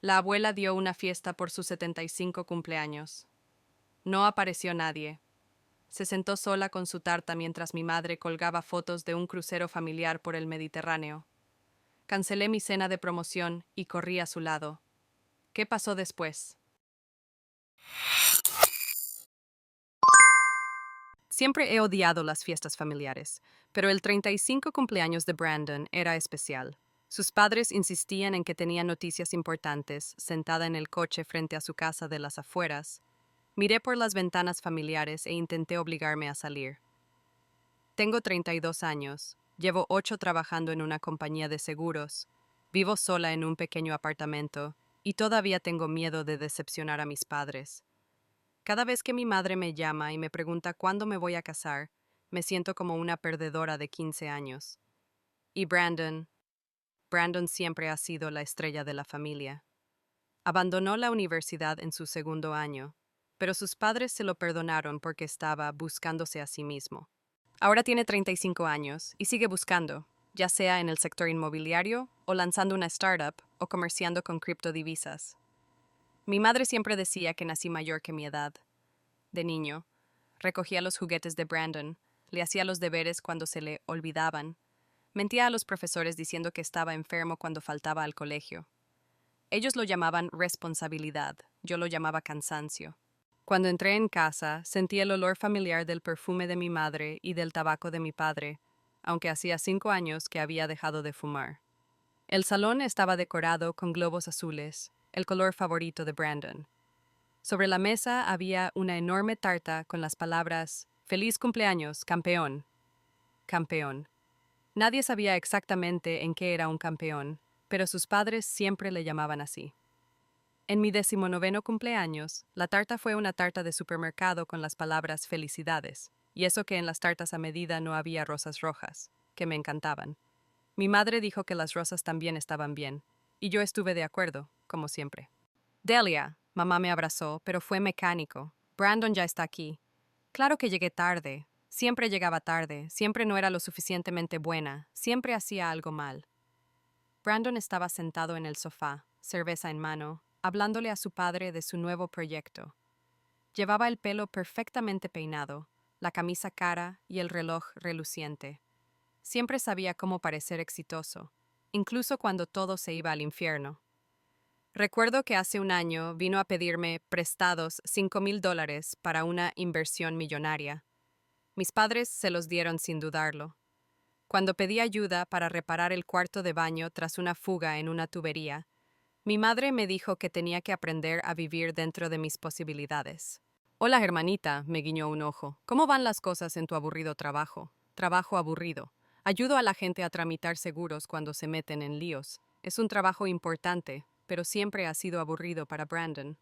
La abuela dio una fiesta por sus 75 cumpleaños. No apareció nadie. Se sentó sola con su tarta mientras mi madre colgaba fotos de un crucero familiar por el Mediterráneo. Cancelé mi cena de promoción y corrí a su lado. ¿Qué pasó después? Siempre he odiado las fiestas familiares, pero el 35 cumpleaños de Brandon era especial. Sus padres insistían en que tenía noticias importantes, sentada en el coche frente a su casa de las afueras. Miré por las ventanas familiares e intenté obligarme a salir. Tengo 32 años, llevo 8 trabajando en una compañía de seguros, vivo sola en un pequeño apartamento y todavía tengo miedo de decepcionar a mis padres. Cada vez que mi madre me llama y me pregunta cuándo me voy a casar, me siento como una perdedora de 15 años. Y Brandon siempre ha sido la estrella de la familia. Abandonó la universidad en su segundo año, pero sus padres se lo perdonaron porque estaba buscándose a sí mismo. Ahora tiene 35 años y sigue buscando, ya sea en el sector inmobiliario o lanzando una startup o comerciando con criptodivisas. Mi madre siempre decía que nací mayor que mi edad. De niño, recogía los juguetes de Brandon, le hacía los deberes cuando se le olvidaban, mentía a los profesores diciendo que estaba enfermo cuando faltaba al colegio. Ellos lo llamaban responsabilidad, yo lo llamaba cansancio. Cuando entré en casa, sentí el olor familiar del perfume de mi madre y del tabaco de mi padre, aunque hacía 5 años que había dejado de fumar. El salón estaba decorado con globos azules, el color favorito de Brandon. Sobre la mesa había una enorme tarta con las palabras «Feliz cumpleaños, campeón». Campeón. Nadie sabía exactamente en qué era un campeón, pero sus padres siempre le llamaban así. En mi 19º cumpleaños, la tarta fue una tarta de supermercado con las palabras «Felicidades», y eso que en las tartas a medida no había rosas rojas, que me encantaban. Mi madre dijo que las rosas también estaban bien, y yo estuve de acuerdo, como siempre. Delia, mamá me abrazó, pero fue mecánico. Brandon ya está aquí. Claro que llegué tarde. Siempre llegaba tarde, siempre no era lo suficientemente buena, siempre hacía algo mal. Brandon estaba sentado en el sofá, cerveza en mano, hablándole a su padre de su nuevo proyecto. Llevaba el pelo perfectamente peinado, la camisa cara y el reloj reluciente. Siempre sabía cómo parecer exitoso, incluso cuando todo se iba al infierno. Recuerdo que hace un año vino a pedirme prestados $5,000 para una inversión millonaria. Mis padres se los dieron sin dudarlo. Cuando pedí ayuda para reparar el cuarto de baño tras una fuga en una tubería, mi madre me dijo que tenía que aprender a vivir dentro de mis posibilidades. Hola, hermanita, me guiñó un ojo. ¿Cómo van las cosas en tu aburrido trabajo? Trabajo aburrido. Ayudo a la gente a tramitar seguros cuando se meten en líos. Es un trabajo importante, pero siempre ha sido aburrido para Brandon.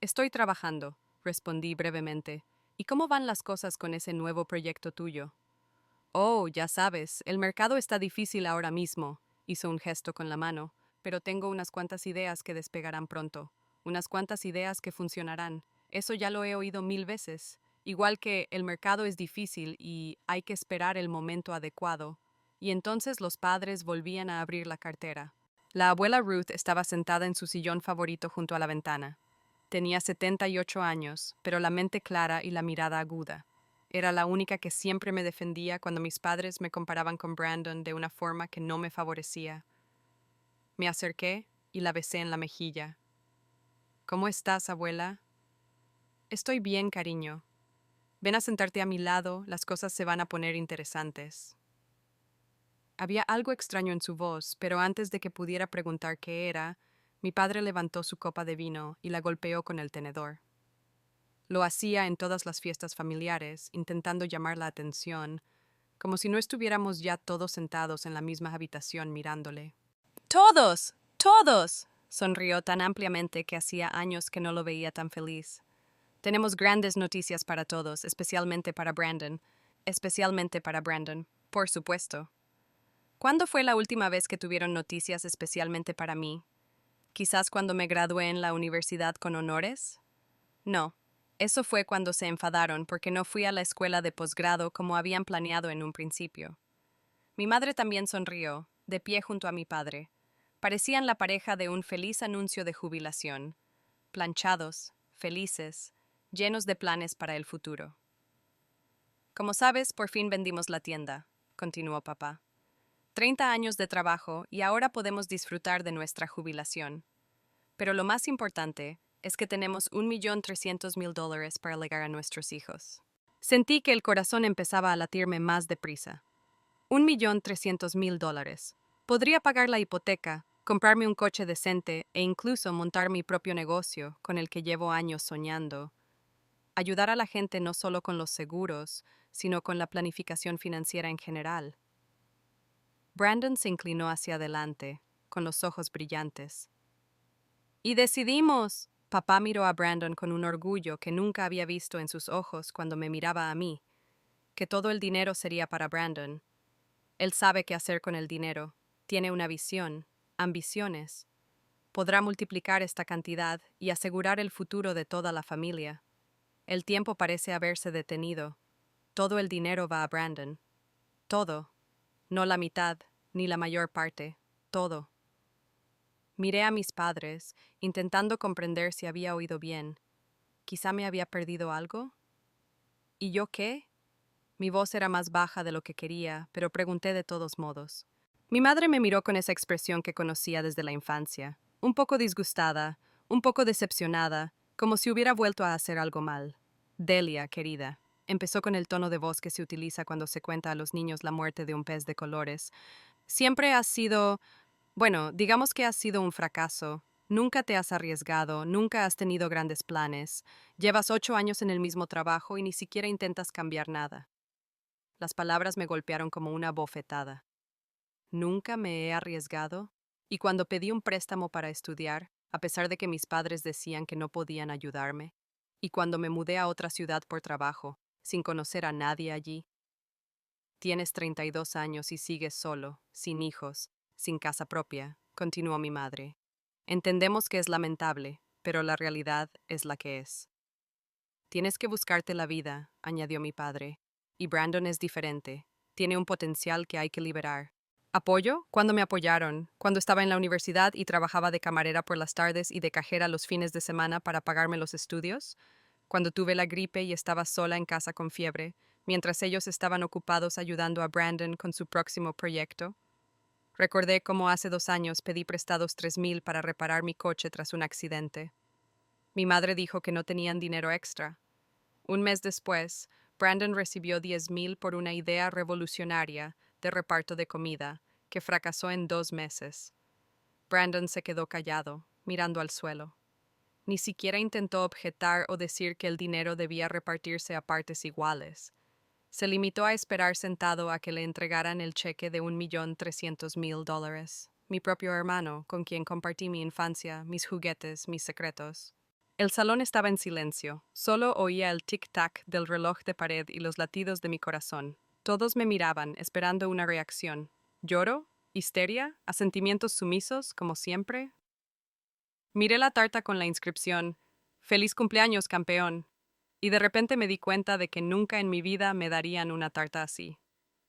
Estoy trabajando, respondí brevemente. ¿Y cómo van las cosas con ese nuevo proyecto tuyo? Oh, ya sabes, el mercado está difícil ahora mismo, hizo un gesto con la mano, pero tengo unas cuantas ideas que despegarán pronto, unas cuantas ideas que funcionarán. Eso ya lo he oído 1000 veces. Igual que el mercado es difícil y hay que esperar el momento adecuado. Y entonces los padres volvían a abrir la cartera. La abuela Ruth estaba sentada en su sillón favorito junto a la ventana. Tenía 78 años, pero la mente clara y la mirada aguda. Era la única que siempre me defendía cuando mis padres me comparaban con Brandon de una forma que no me favorecía. Me acerqué y la besé en la mejilla. ¿Cómo estás, abuela? Estoy bien, cariño. Ven a sentarte a mi lado, las cosas se van a poner interesantes. Había algo extraño en su voz, pero antes de que pudiera preguntar qué era, mi padre levantó su copa de vino y la golpeó con el tenedor. Lo hacía en todas las fiestas familiares, intentando llamar la atención, como si no estuviéramos ya todos sentados en la misma habitación mirándole. ¡Todos! ¡Todos! Sonrió tan ampliamente que hacía años que no lo veía tan feliz. Tenemos grandes noticias para todos, especialmente para Brandon. Especialmente para Brandon, por supuesto. ¿Cuándo fue la última vez que tuvieron noticias especialmente para mí? ¿Quizás cuando me gradué en la universidad con honores? No. Eso fue cuando se enfadaron porque no fui a la escuela de posgrado como habían planeado en un principio. Mi madre también sonrió, de pie junto a mi padre. Parecían la pareja de un feliz anuncio de jubilación, planchados, felices, llenos de planes para el futuro. Como sabes, por fin vendimos la tienda, continuó papá. 30 años de trabajo y ahora podemos disfrutar de nuestra jubilación. Pero lo más importante es que tenemos $1.300.000 para legar a nuestros hijos. Sentí que el corazón empezaba a latirme más deprisa. $1.300.000. Podría pagar la hipoteca, comprarme un coche decente e incluso montar mi propio negocio con el que llevo años soñando. Ayudar a la gente no solo con los seguros, sino con la planificación financiera en general. Brandon se inclinó hacia adelante, con los ojos brillantes. ¡Y decidimos! Papá miró a Brandon con un orgullo que nunca había visto en sus ojos cuando me miraba a mí, que todo el dinero sería para Brandon. Él sabe qué hacer con el dinero, tiene una visión, ambiciones. Podrá multiplicar esta cantidad y asegurar el futuro de toda la familia. El tiempo parece haberse detenido. Todo el dinero va a Brandon. Todo. No la mitad, ni la mayor parte. Todo. Miré a mis padres, intentando comprender si había oído bien. ¿Quizá me había perdido algo? ¿Y yo qué? Mi voz era más baja de lo que quería, pero pregunté de todos modos. Mi madre me miró con esa expresión que conocía desde la infancia, un poco disgustada, un poco decepcionada, como si hubiera vuelto a hacer algo mal. Delia, querida, empezó con el tono de voz que se utiliza cuando se cuenta a los niños la muerte de un pez de colores. Siempre has sido, bueno, digamos que has sido un fracaso. Nunca te has arriesgado, nunca has tenido grandes planes. Llevas 8 años en el mismo trabajo y ni siquiera intentas cambiar nada. Las palabras me golpearon como una bofetada. Nunca me he arriesgado, y cuando pedí un préstamo para estudiar, a pesar de que mis padres decían que no podían ayudarme, y cuando me mudé a otra ciudad por trabajo, sin conocer a nadie allí. Tienes 32 años y sigues solo, sin hijos, sin casa propia, continuó mi madre. Entendemos que es lamentable, pero la realidad es la que es. Tienes que buscarte la vida, añadió mi padre, y Brandon es diferente, tiene un potencial que hay que liberar. ¿Apoyo? ¿Cuándo me apoyaron? Cuando estaba en la universidad y trabajaba de camarera por las tardes y de cajera los fines de semana para pagarme los estudios. Cuando tuve la gripe y estaba sola en casa con fiebre, mientras ellos estaban ocupados ayudando a Brandon con su próximo proyecto. Recordé cómo hace 2 años pedí prestados 3,000 para reparar mi coche tras un accidente. Mi madre dijo que no tenían dinero extra. Un mes después, Brandon recibió 10,000 por una idea revolucionaria de reparto de comida, que fracasó en 2 meses. Brandon se quedó callado, mirando al suelo. Ni siquiera intentó objetar o decir que el dinero debía repartirse a partes iguales. Se limitó a esperar sentado a que le entregaran el cheque de $1.300.000. Mi propio hermano, con quien compartí mi infancia, mis juguetes, mis secretos. El salón estaba en silencio. Solo oía el tic-tac del reloj de pared y los latidos de mi corazón. Todos me miraban, esperando una reacción. ¿Lloro? ¿Histeria? ¿Asentimientos sumisos, como siempre? Miré la tarta con la inscripción «Feliz cumpleaños, campeón», y de repente me di cuenta de que nunca en mi vida me darían una tarta así.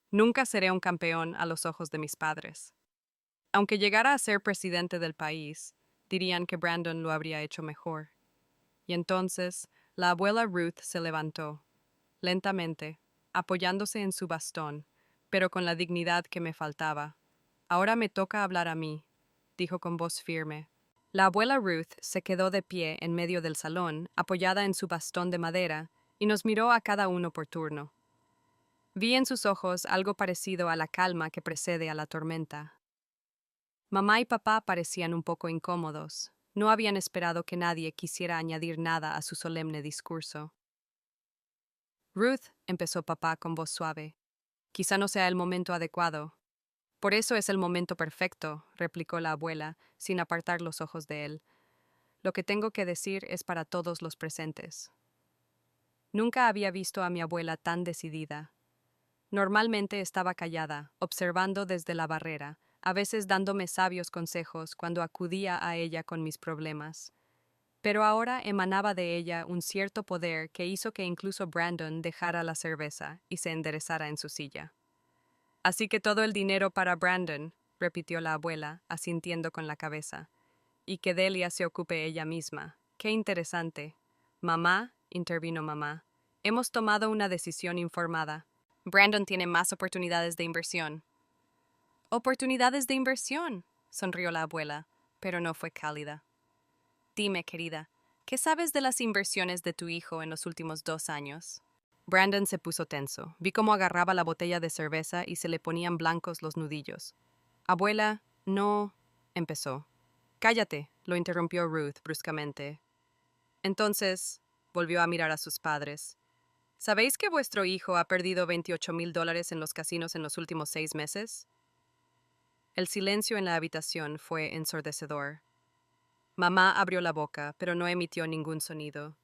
Nunca seré un campeón a los ojos de mis padres. Aunque llegara a ser presidente del país, dirían que Brandon lo habría hecho mejor. Y entonces, la abuela Ruth se levantó, lentamente, apoyándose en su bastón, pero con la dignidad que me faltaba. «Ahora me toca hablar a mí», dijo con voz firme. La abuela Ruth se quedó de pie en medio del salón, apoyada en su bastón de madera, y nos miró a cada uno por turno. Vi en sus ojos algo parecido a la calma que precede a la tormenta. Mamá y papá parecían un poco incómodos. No habían esperado que nadie quisiera añadir nada a su solemne discurso. Ruth, empezó papá con voz suave. Quizá no sea el momento adecuado. Por eso es el momento perfecto, replicó la abuela, sin apartar los ojos de él. Lo que tengo que decir es para todos los presentes. Nunca había visto a mi abuela tan decidida. Normalmente estaba callada, observando desde la barrera, a veces dándome sabios consejos cuando acudía a ella con mis problemas. Pero ahora emanaba de ella un cierto poder que hizo que incluso Brandon dejara la cerveza y se enderezara en su silla. Así que todo el dinero para Brandon, repitió la abuela, asintiendo con la cabeza. Y que Delia se ocupe ella misma. Qué interesante. Mamá, intervino mamá, hemos tomado una decisión informada. Brandon tiene más oportunidades de inversión. ¿Oportunidades de inversión? Sonrió la abuela, pero no fue cálida. Dime, querida, ¿qué sabes de las inversiones de tu hijo en los últimos 2 años? Brandon se puso tenso. Vi cómo agarraba la botella de cerveza y se le ponían blancos los nudillos. Abuela, no, empezó. Cállate, lo interrumpió Ruth bruscamente. Entonces, volvió a mirar a sus padres. ¿Sabéis que vuestro hijo ha perdido $28,000 en los casinos en los últimos 6 meses? El silencio en la habitación fue ensordecedor. Mamá abrió la boca, pero no emitió ningún sonido.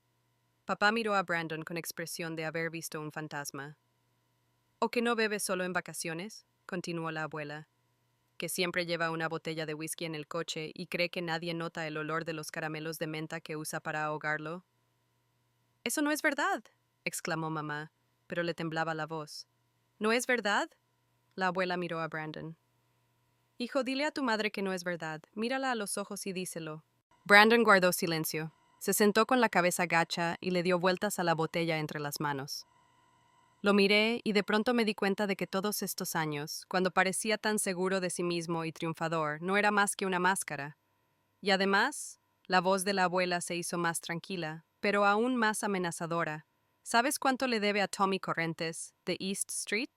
Papá miró a Brandon con expresión de haber visto un fantasma. ¿O que no bebe solo en vacaciones?, continuó la abuela, que siempre lleva una botella de whisky en el coche y cree que nadie nota el olor de los caramelos de menta que usa para ahogarlo. Eso no es verdad, exclamó mamá, pero le temblaba la voz. ¿No es verdad? La abuela miró a Brandon. Hijo, dile a tu madre que no es verdad. Mírala a los ojos y díselo. Brandon guardó silencio. Se sentó con la cabeza gacha y le dio vueltas a la botella entre las manos. Lo miré y de pronto me di cuenta de que todos estos años, cuando parecía tan seguro de sí mismo y triunfador, no era más que una máscara. Y además, la voz de la abuela se hizo más tranquila, pero aún más amenazadora. ¿Sabes cuánto le debe a Tommy Correntes, de East Street?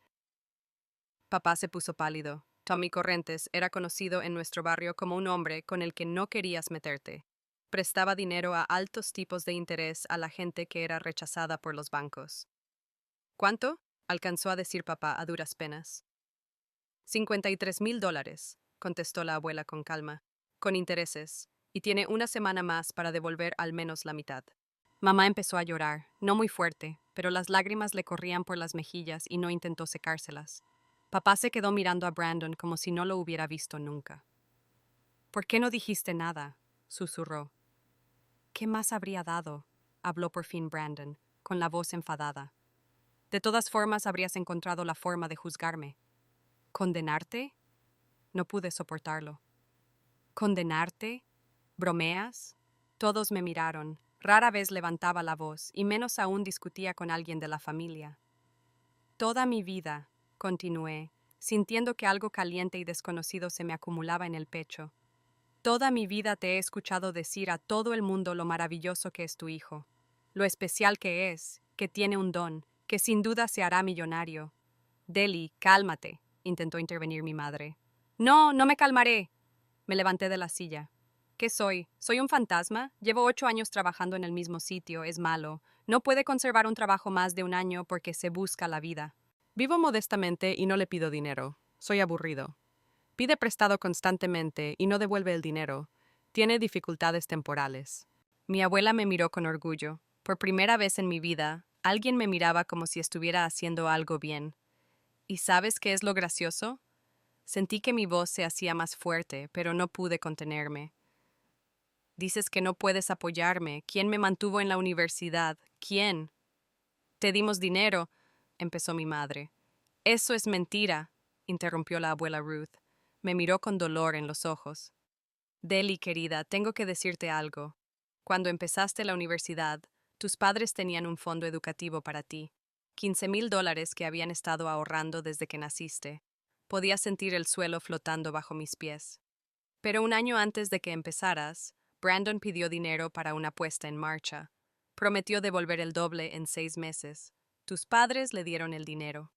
Papá se puso pálido. Tommy Correntes era conocido en nuestro barrio como un hombre con el que no querías meterte. Prestaba dinero a altos tipos de interés a la gente que era rechazada por los bancos. ¿Cuánto? Alcanzó a decir papá a duras penas. $53,000, contestó la abuela con calma, con intereses, y tiene una semana más para devolver al menos la mitad. Mamá empezó a llorar, no muy fuerte, pero las lágrimas le corrían por las mejillas y no intentó secárselas. Papá se quedó mirando a Brandon como si no lo hubiera visto nunca. ¿Por qué no dijiste nada?, susurró. ¿Qué más habría dado?, habló por fin Brandon, con la voz enfadada. De todas formas habrías encontrado la forma de juzgarme. ¿Condenarte? No pude soportarlo. ¿Condenarte? ¿Bromeas? Todos me miraron. Rara vez levantaba la voz, y menos aún discutía con alguien de la familia. Toda mi vida, continué, sintiendo que algo caliente y desconocido se me acumulaba en el pecho. Toda mi vida te he escuchado decir a todo el mundo lo maravilloso que es tu hijo, lo especial que es, que tiene un don, que sin duda se hará millonario. Deli, cálmate, intentó intervenir mi madre. No, no me calmaré. Me levanté de la silla. ¿Qué soy? ¿Soy un fantasma? Llevo 8 años trabajando en el mismo sitio, es malo. No puede conservar un trabajo más de un año porque se busca la vida. Vivo modestamente y no le pido dinero. Soy aburrido. Pide prestado constantemente y no devuelve el dinero. Tiene dificultades temporales. Mi abuela me miró con orgullo. Por primera vez en mi vida, alguien me miraba como si estuviera haciendo algo bien. ¿Y sabes qué es lo gracioso? Sentí que mi voz se hacía más fuerte, pero no pude contenerme. Dices que no puedes apoyarme. ¿Quién me mantuvo en la universidad? ¿Quién? Te dimos dinero, empezó mi madre. Eso es mentira, interrumpió la abuela Ruth. Me miró con dolor en los ojos. Deli, querida, tengo que decirte algo. Cuando empezaste la universidad, tus padres tenían un fondo educativo para ti. $15,000 que habían estado ahorrando desde que naciste. Podía sentir el suelo flotando bajo mis pies. Pero un año antes de que empezaras, Brandon pidió dinero para una puesta en marcha. Prometió devolver el doble en 6 meses. Tus padres le dieron el dinero.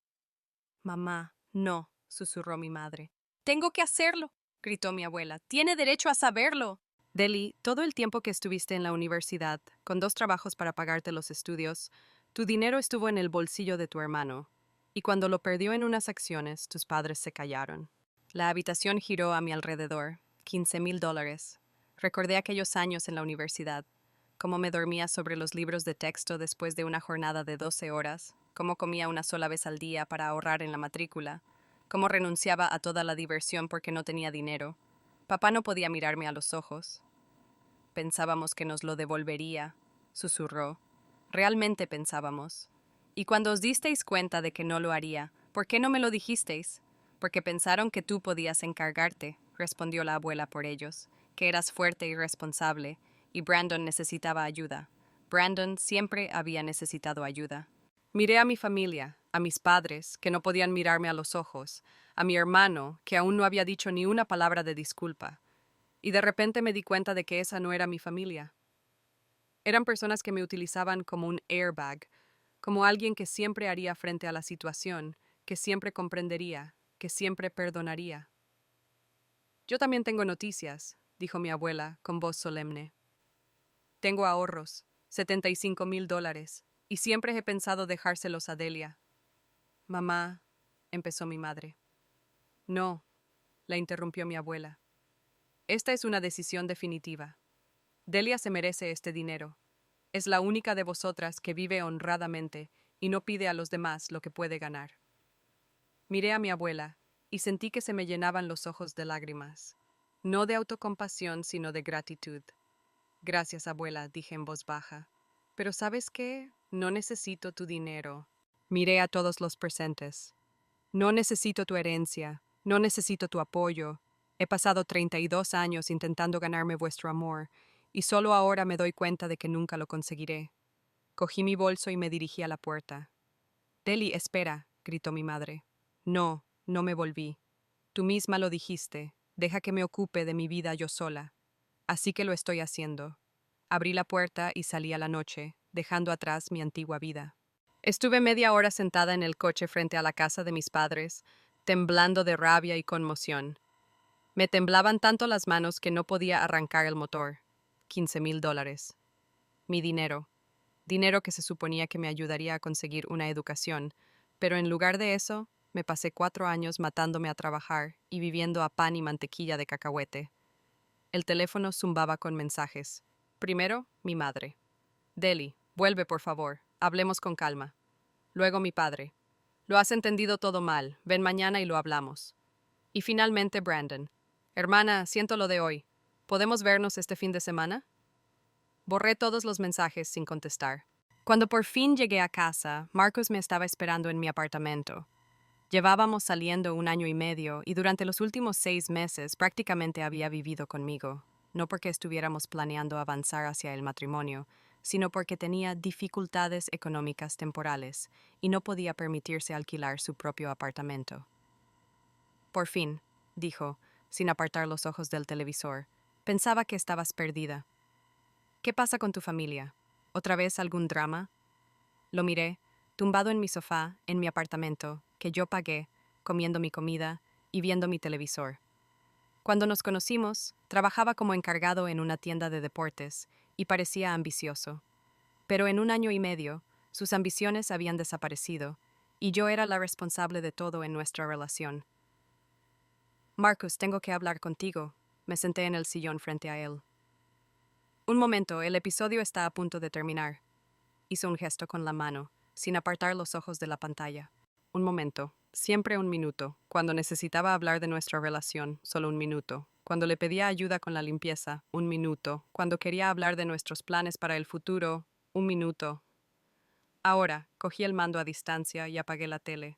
Mamá, no, susurró mi madre. Tengo que hacerlo, gritó mi abuela. Tiene derecho a saberlo. Deli, todo el tiempo que estuviste en la universidad, con 2 trabajos para pagarte los estudios, tu dinero estuvo en el bolsillo de tu hermano. Y cuando lo perdió en unas acciones, tus padres se callaron. La habitación giró a mi alrededor. $15,000. Recordé aquellos años en la universidad, cómo me dormía sobre los libros de texto después de una jornada de 12 horas, cómo comía una sola vez al día para ahorrar en la matrícula, cómo renunciaba a toda la diversión porque no tenía dinero. Papá no podía mirarme a los ojos. Pensábamos que nos lo devolvería, susurró. Realmente pensábamos. Y cuando os disteis cuenta de que no lo haría, ¿por qué no me lo dijisteis? Porque pensaron que tú podías encargarte, respondió la abuela por ellos, que eras fuerte y responsable, y Brandon necesitaba ayuda. Brandon siempre había necesitado ayuda. Miré a mi familia, a mis padres, que no podían mirarme a los ojos, a mi hermano, que aún no había dicho ni una palabra de disculpa, y de repente me di cuenta de que esa no era mi familia. Eran personas que me utilizaban como un airbag, como alguien que siempre haría frente a la situación, que siempre comprendería, que siempre perdonaría. Yo también tengo noticias, dijo mi abuela con voz solemne. Tengo ahorros, $75,000, y siempre he pensado dejárselos a Delia. Mamá, empezó mi madre. No, la interrumpió mi abuela. Esta es una decisión definitiva. Delia se merece este dinero. Es la única de vosotras que vive honradamente y no pide a los demás lo que puede ganar. Miré a mi abuela y sentí que se me llenaban los ojos de lágrimas. No de autocompasión, sino de gratitud. Gracias, abuela, dije en voz baja. Pero ¿sabes qué? No necesito tu dinero. Miré a todos los presentes. No necesito tu herencia, no necesito tu apoyo. He pasado 32 años intentando ganarme vuestro amor, y solo ahora me doy cuenta de que nunca lo conseguiré. Cogí mi bolso y me dirigí a la puerta. Deli, espera, gritó mi madre. No, no me volví. Tú misma lo dijiste, deja que me ocupe de mi vida yo sola. Así que lo estoy haciendo. Abrí la puerta y salí a la noche, dejando atrás mi antigua vida. Estuve media hora sentada en el coche frente a la casa de mis padres, temblando de rabia y conmoción. Me temblaban tanto las manos que no podía arrancar el motor. $15,000. Mi dinero. Dinero que se suponía que me ayudaría a conseguir una educación, pero en lugar de eso, me pasé 4 años matándome a trabajar y viviendo a pan y mantequilla de cacahuete. El teléfono zumbaba con mensajes. Primero, mi madre. Deli, vuelve por favor, hablemos con calma. Luego mi padre. Lo has entendido todo mal, ven mañana y lo hablamos. Y finalmente Brandon. Hermana, siento lo de hoy. ¿Podemos vernos este fin de semana? Borré todos los mensajes sin contestar. Cuando por fin llegué a casa, Marcos me estaba esperando en mi apartamento. Llevábamos saliendo 1 año y medio y durante los últimos 6 meses prácticamente había vivido conmigo, no porque estuviéramos planeando avanzar hacia el matrimonio, sino porque tenía dificultades económicas temporales y no podía permitirse alquilar su propio apartamento. Por fin, dijo, sin apartar los ojos del televisor, pensaba que estabas perdida. ¿Qué pasa con tu familia? ¿Otra vez algún drama? Lo miré, tumbado en mi sofá, en mi apartamento, que yo pagué, comiendo mi comida y viendo mi televisor. Cuando nos conocimos, trabajaba como encargado en una tienda de deportes y parecía ambicioso. Pero en 1 año y medio, sus ambiciones habían desaparecido y yo era la responsable de todo en nuestra relación. Marcus, tengo que hablar contigo. Me senté en el sillón frente a él. Un momento, el episodio está a punto de terminar. Hizo un gesto con la mano, sin apartar los ojos de la pantalla. Un momento, siempre un minuto. Cuando necesitaba hablar de nuestra relación, solo un minuto. Cuando le pedía ayuda con la limpieza, un minuto. Cuando quería hablar de nuestros planes para el futuro, un minuto. Ahora, cogí el mando a distancia y apagué la tele.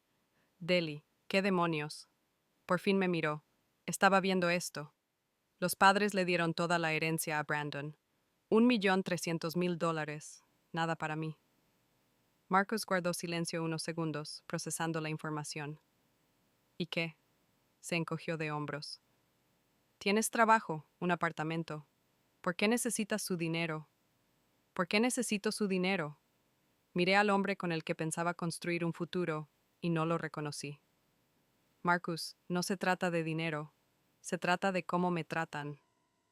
Deli, ¿qué demonios? Por fin me miró. Estaba viendo esto. Los padres le dieron toda la herencia a Brandon. $1,300,000. Nada para mí. Marcos guardó silencio unos segundos, procesando la información. ¿Y qué? Se encogió de hombros. Tienes trabajo, un apartamento. ¿Por qué necesitas su dinero? ¿Por qué necesito su dinero? Miré al hombre con el que pensaba construir un futuro y no lo reconocí. Marcus, no se trata de dinero. Se trata de cómo me tratan.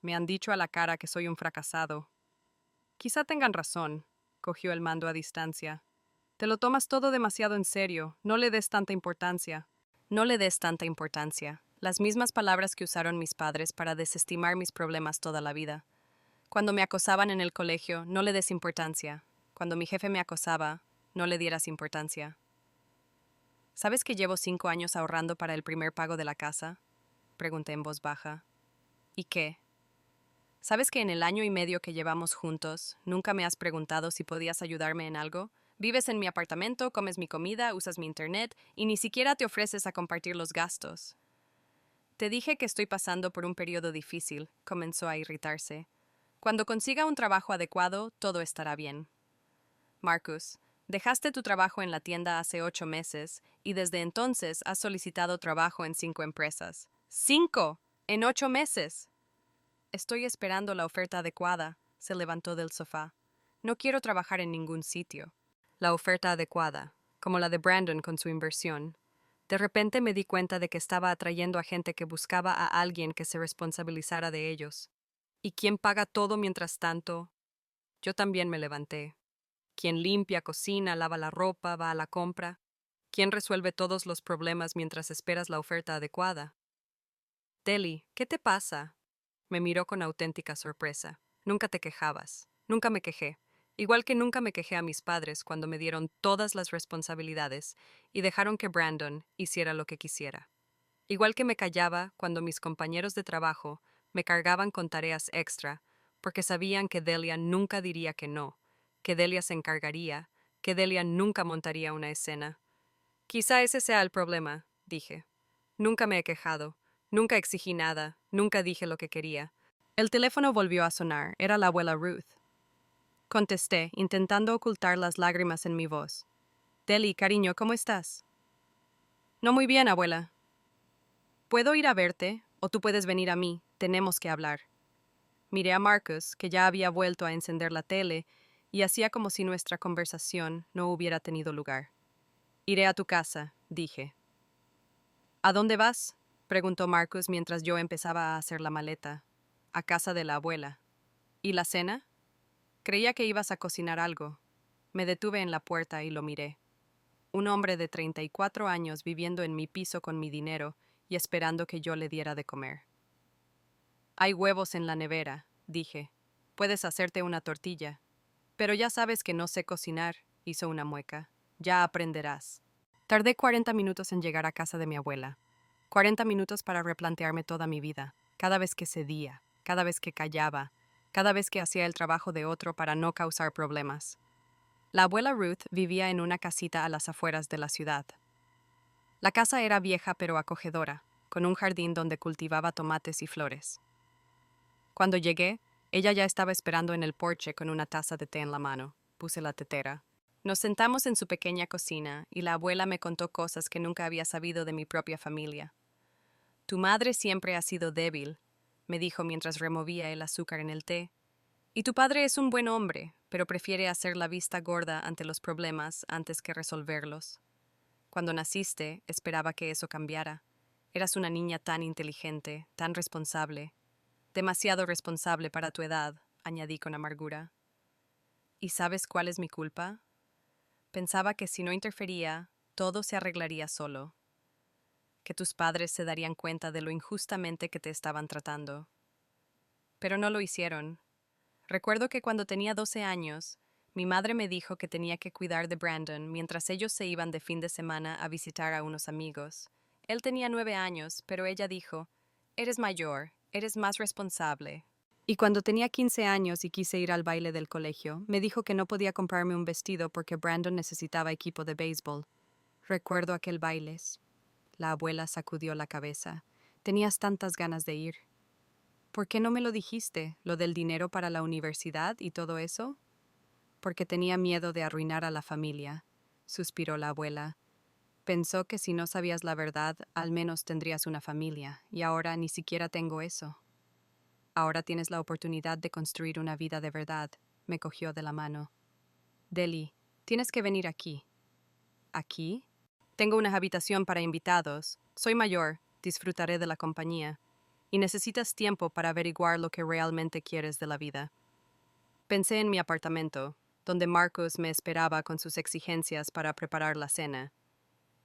Me han dicho a la cara que soy un fracasado. Quizá tengan razón, cogió el mando a distancia. Te lo tomas todo demasiado en serio, no le des tanta importancia. No le des tanta importancia. Las mismas palabras que usaron mis padres para desestimar mis problemas toda la vida. Cuando me acosaban en el colegio, no le des importancia. Cuando mi jefe me acosaba, no le dieras importancia. ¿Sabes que llevo 5 años ahorrando para el primer pago de la casa? Pregunté en voz baja. ¿Y qué? ¿Sabes que en el 1 año y medio que llevamos juntos, nunca me has preguntado si podías ayudarme en algo? Vives en mi apartamento, comes mi comida, usas mi internet y ni siquiera te ofreces a compartir los gastos. Te dije que estoy pasando por un periodo difícil, comenzó a irritarse. Cuando consiga un trabajo adecuado, todo estará bien. Marcus, dejaste tu trabajo en la tienda hace 8 meses y desde entonces has solicitado trabajo en 5 empresas. ¡5! ¡En 8 meses! Estoy esperando la oferta adecuada, se levantó del sofá. No quiero trabajar en ningún sitio. La oferta adecuada, como la de Brandon con su inversión. De repente me di cuenta de que estaba atrayendo a gente que buscaba a alguien que se responsabilizara de ellos. ¿Y quién paga todo mientras tanto? Yo también me levanté. ¿Quién limpia, cocina, lava la ropa, va a la compra? ¿Quién resuelve todos los problemas mientras esperas la oferta adecuada? Deli, ¿qué te pasa? Me miró con auténtica sorpresa. Nunca te quejabas. Nunca me quejé. Igual que nunca me quejé a mis padres cuando me dieron todas las responsabilidades y dejaron que Brandon hiciera lo que quisiera. Igual que me callaba cuando mis compañeros de trabajo me cargaban con tareas extra, porque sabían que Delia nunca diría que Delia se encargaría, que Delia nunca montaría una escena. Quizá ese sea el problema, dije. Nunca me he quejado, nunca exigí nada, nunca dije lo que quería. El teléfono volvió a sonar, era la abuela Ruth. Contesté, intentando ocultar las lágrimas en mi voz. Deli, cariño, ¿cómo estás? No muy bien, abuela. ¿Puedo ir a verte? ¿O tú puedes venir a mí? Tenemos que hablar. Miré a Marcus, que ya había vuelto a encender la tele, y hacía como si nuestra conversación no hubiera tenido lugar. Iré a tu casa, dije. ¿A dónde vas? Preguntó Marcus mientras yo empezaba a hacer la maleta. A casa de la abuela. ¿Y la cena? Creía que ibas a cocinar algo. Me detuve en la puerta y lo miré. Un hombre de 34 años viviendo en mi piso con mi dinero y esperando que yo le diera de comer. Hay huevos en la nevera, dije. Puedes hacerte una tortilla. Pero ya sabes que no sé cocinar, hizo una mueca. Ya aprenderás. Tardé 40 minutos en llegar a casa de mi abuela. 40 minutos para replantearme toda mi vida, cada vez que cedía, cada vez que callaba, cada vez que hacía el trabajo de otro para no causar problemas. La abuela Ruth vivía en una casita a las afueras de la ciudad. La casa era vieja pero acogedora, con un jardín donde cultivaba tomates y flores. Cuando llegué, ella ya estaba esperando en el porche con una taza de té en la mano. Puse la tetera. Nos sentamos en su pequeña cocina y la abuela me contó cosas que nunca había sabido de mi propia familia. Tu madre siempre ha sido débil, me dijo mientras removía el azúcar en el té. Y tu padre es un buen hombre, pero prefiere hacer la vista gorda ante los problemas antes que resolverlos. Cuando naciste, esperaba que eso cambiara. Eras una niña tan inteligente, tan responsable. Demasiado responsable para tu edad, añadí con amargura. ¿Y sabes cuál es mi culpa? Pensaba que si no interfería, todo se arreglaría solo. Que tus padres se darían cuenta de lo injustamente que te estaban tratando. Pero no lo hicieron. Recuerdo que cuando tenía 12 años, mi madre me dijo que tenía que cuidar de Brandon mientras ellos se iban de fin de semana a visitar a unos amigos. Él tenía 9 años, pero ella dijo, eres mayor, eres más responsable. Y cuando tenía 15 años y quise ir al baile del colegio, me dijo que no podía comprarme un vestido porque Brandon necesitaba equipo de béisbol. Recuerdo aquel baile. La abuela sacudió la cabeza. Tenías tantas ganas de ir. ¿Por qué no me lo dijiste, lo del dinero para la universidad y todo eso? Porque tenía miedo de arruinar a la familia, suspiró la abuela. Pensó que si no sabías la verdad, al menos tendrías una familia, y ahora ni siquiera tengo eso. Ahora tienes la oportunidad de construir una vida de verdad, me cogió de la mano. Deli, tienes que venir aquí. ¿Aquí? Tengo una habitación para invitados. Soy mayor, disfrutaré de la compañía. Y necesitas tiempo para averiguar lo que realmente quieres de la vida. Pensé en mi apartamento, donde Marcus me esperaba con sus exigencias para preparar la cena.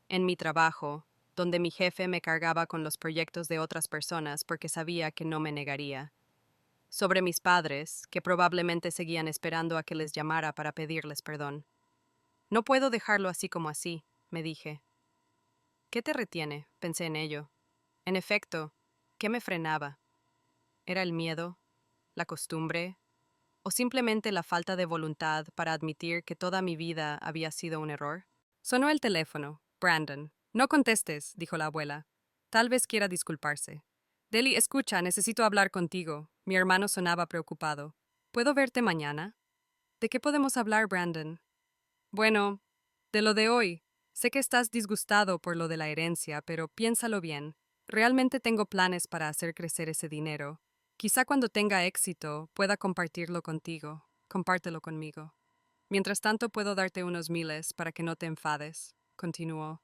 En mi trabajo, donde mi jefe me cargaba con los proyectos de otras personas porque sabía que no me negaría. Sobre mis padres, que probablemente seguían esperando a que les llamara para pedirles perdón. No puedo dejarlo así como así, me dije. ¿Qué te retiene? Pensé en ello. En efecto, ¿qué me frenaba? ¿Era el miedo? ¿La costumbre? ¿O simplemente la falta de voluntad para admitir que toda mi vida había sido un error? Sonó el teléfono. Brandon. No contestes, dijo la abuela. Tal vez quiera disculparse. Deli, escucha, necesito hablar contigo. Mi hermano sonaba preocupado. ¿Puedo verte mañana? ¿De qué podemos hablar, Brandon? Bueno, de lo de hoy. Sé que estás disgustado por lo de la herencia, pero piénsalo bien. Realmente tengo planes para hacer crecer ese dinero. Quizá cuando tenga éxito pueda compartirlo contigo. Compártelo conmigo. Mientras tanto puedo darte unos miles para que no te enfades, continuó.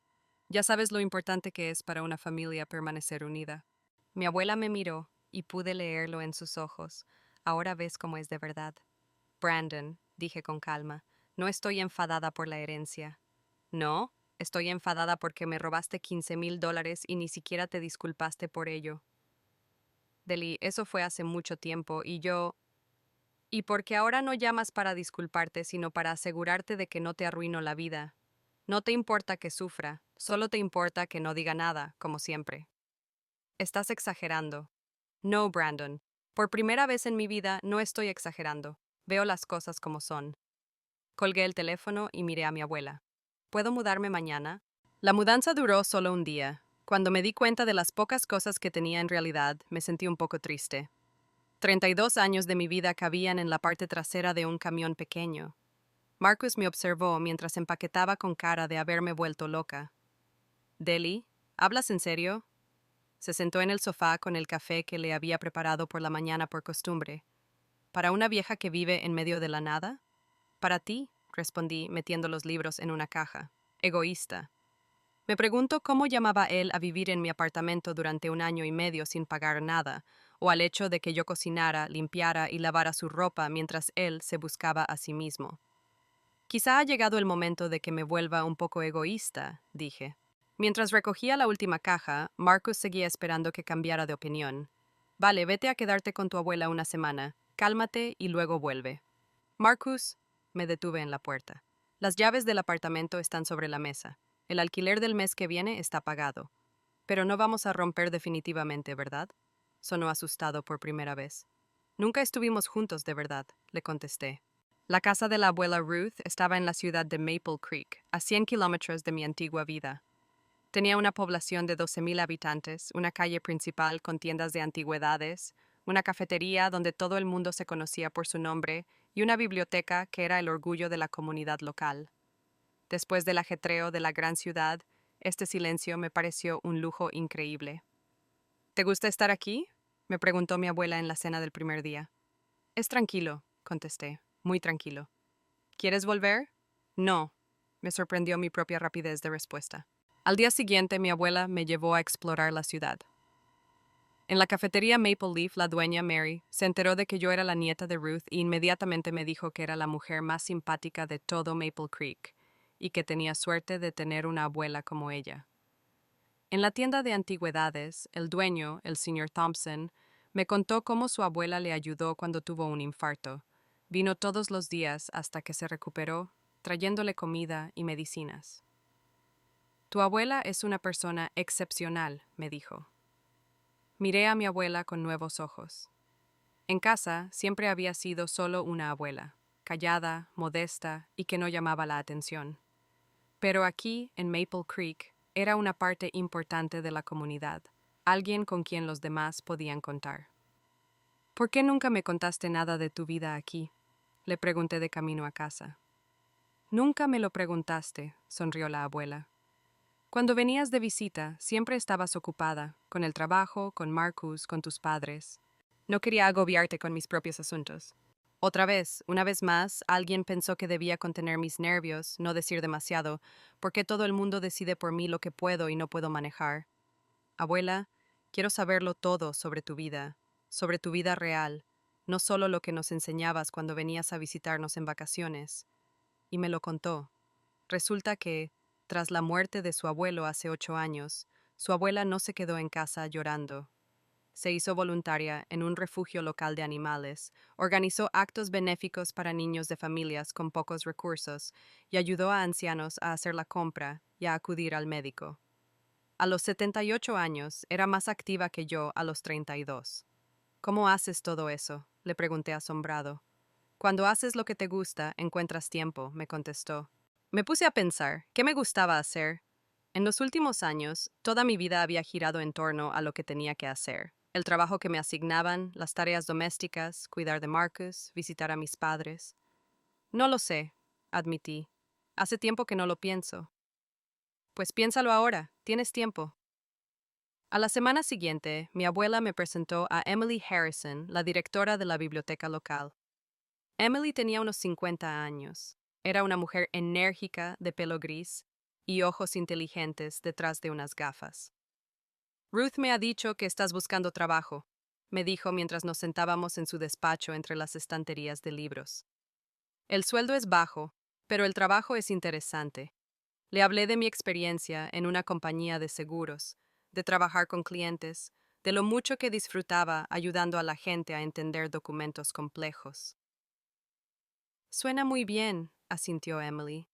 Ya sabes lo importante que es para una familia permanecer unida. Mi abuela me miró y pude leerlo en sus ojos. Ahora ves cómo es de verdad. Brandon, dije con calma, no estoy enfadada por la herencia. No, estoy enfadada porque me robaste $15,000 y ni siquiera te disculpaste por ello. Deli, eso fue hace mucho tiempo y yo... Y porque ahora no llamas para disculparte, sino para asegurarte de que no te arruino la vida. No te importa que sufra, solo te importa que no diga nada, como siempre. Estás exagerando. No, Brandon. Por primera vez en mi vida no estoy exagerando. Veo las cosas como son. Colgué el teléfono y miré a mi abuela. ¿Puedo mudarme mañana? La mudanza duró solo un día. Cuando me di cuenta de las pocas cosas que tenía en realidad, me sentí un poco triste. 32 años de mi vida cabían en la parte trasera de un camión pequeño. Marcus me observó mientras empaquetaba con cara de haberme vuelto loca. Deli, ¿hablas en serio? Se sentó en el sofá con el café que le había preparado por la mañana por costumbre. ¿Para una vieja que vive en medio de la nada? Para ti, respondí, metiendo los libros en una caja. Egoísta. Me pregunto cómo llamaba él a vivir en mi apartamento durante 1 año y medio sin pagar nada, o al hecho de que yo cocinara, limpiara y lavara su ropa mientras él se buscaba a sí mismo. Quizá ha llegado el momento de que me vuelva un poco egoísta, dije. Mientras recogía la última caja, Marcus seguía esperando que cambiara de opinión. Vale, vete a quedarte con tu abuela una semana. Cálmate y luego vuelve. Marcus, me detuve en la puerta. Las llaves del apartamento están sobre la mesa. El alquiler del mes que viene está pagado. Pero no vamos a romper definitivamente, ¿verdad? Sonó asustado por primera vez. Nunca estuvimos juntos de verdad, le contesté. La casa de la abuela Ruth estaba en la ciudad de Maple Creek, a 100 kilómetros de mi antigua vida. Tenía una población de 12,000 habitantes, una calle principal con tiendas de antigüedades, una cafetería donde todo el mundo se conocía por su nombre y una biblioteca que era el orgullo de la comunidad local. Después del ajetreo de la gran ciudad, este silencio me pareció un lujo increíble. ¿Te gusta estar aquí? Me preguntó mi abuela en la cena del primer día. Es tranquilo, contesté, muy tranquilo. ¿Quieres volver? No, me sorprendió mi propia rapidez de respuesta. Al día siguiente, mi abuela me llevó a explorar la ciudad. En la cafetería Maple Leaf, la dueña Mary se enteró de que yo era la nieta de Ruth y inmediatamente me dijo que era la mujer más simpática de todo Maple Creek y que tenía suerte de tener una abuela como ella. En la tienda de antigüedades, el dueño, el señor Thompson, me contó cómo su abuela le ayudó cuando tuvo un infarto. Vino todos los días hasta que se recuperó, trayéndole comida y medicinas. Tu abuela es una persona excepcional, me dijo. Miré a mi abuela con nuevos ojos. En casa siempre había sido solo una abuela, callada, modesta y que no llamaba la atención. Pero aquí, en Maple Creek, era una parte importante de la comunidad, alguien con quien los demás podían contar. ¿Por qué nunca me contaste nada de tu vida aquí? Le pregunté de camino a casa. Nunca me lo preguntaste, sonrió la abuela. Cuando venías de visita, siempre estabas ocupada, con el trabajo, con Marcus, con tus padres. No quería agobiarte con mis propios asuntos. Otra vez, una vez más, alguien pensó que debía contener mis nervios, no decir demasiado, porque todo el mundo decide por mí lo que puedo y no puedo manejar. Abuela, quiero saberlo todo sobre tu vida real, no solo lo que nos enseñabas cuando venías a visitarnos en vacaciones. Y me lo contó. Resulta que, tras la muerte de su abuelo hace 8 años, su abuela no se quedó en casa llorando. Se hizo voluntaria en un refugio local de animales, organizó actos benéficos para niños de familias con pocos recursos y ayudó a ancianos a hacer la compra y a acudir al médico. A los 78 años era más activa que yo a los 32. ¿Cómo haces todo eso?, le pregunté asombrado. Cuando haces lo que te gusta, encuentras tiempo, me contestó. Me puse a pensar, ¿qué me gustaba hacer? En los últimos años, toda mi vida había girado en torno a lo que tenía que hacer. El trabajo que me asignaban, las tareas domésticas, cuidar de Marcus, visitar a mis padres. No lo sé, admití. Hace tiempo que no lo pienso. Pues piénsalo ahora, tienes tiempo. A la semana siguiente, mi abuela me presentó a Emily Harrison, la directora de la biblioteca local. Emily tenía unos 50 años. Era una mujer enérgica, de pelo gris y ojos inteligentes detrás de unas gafas. Ruth me ha dicho que estás buscando trabajo, me dijo mientras nos sentábamos en su despacho entre las estanterías de libros. El sueldo es bajo, pero el trabajo es interesante. Le hablé de mi experiencia en una compañía de seguros, de trabajar con clientes, de lo mucho que disfrutaba ayudando a la gente a entender documentos complejos. Suena muy bien, asintió Emily.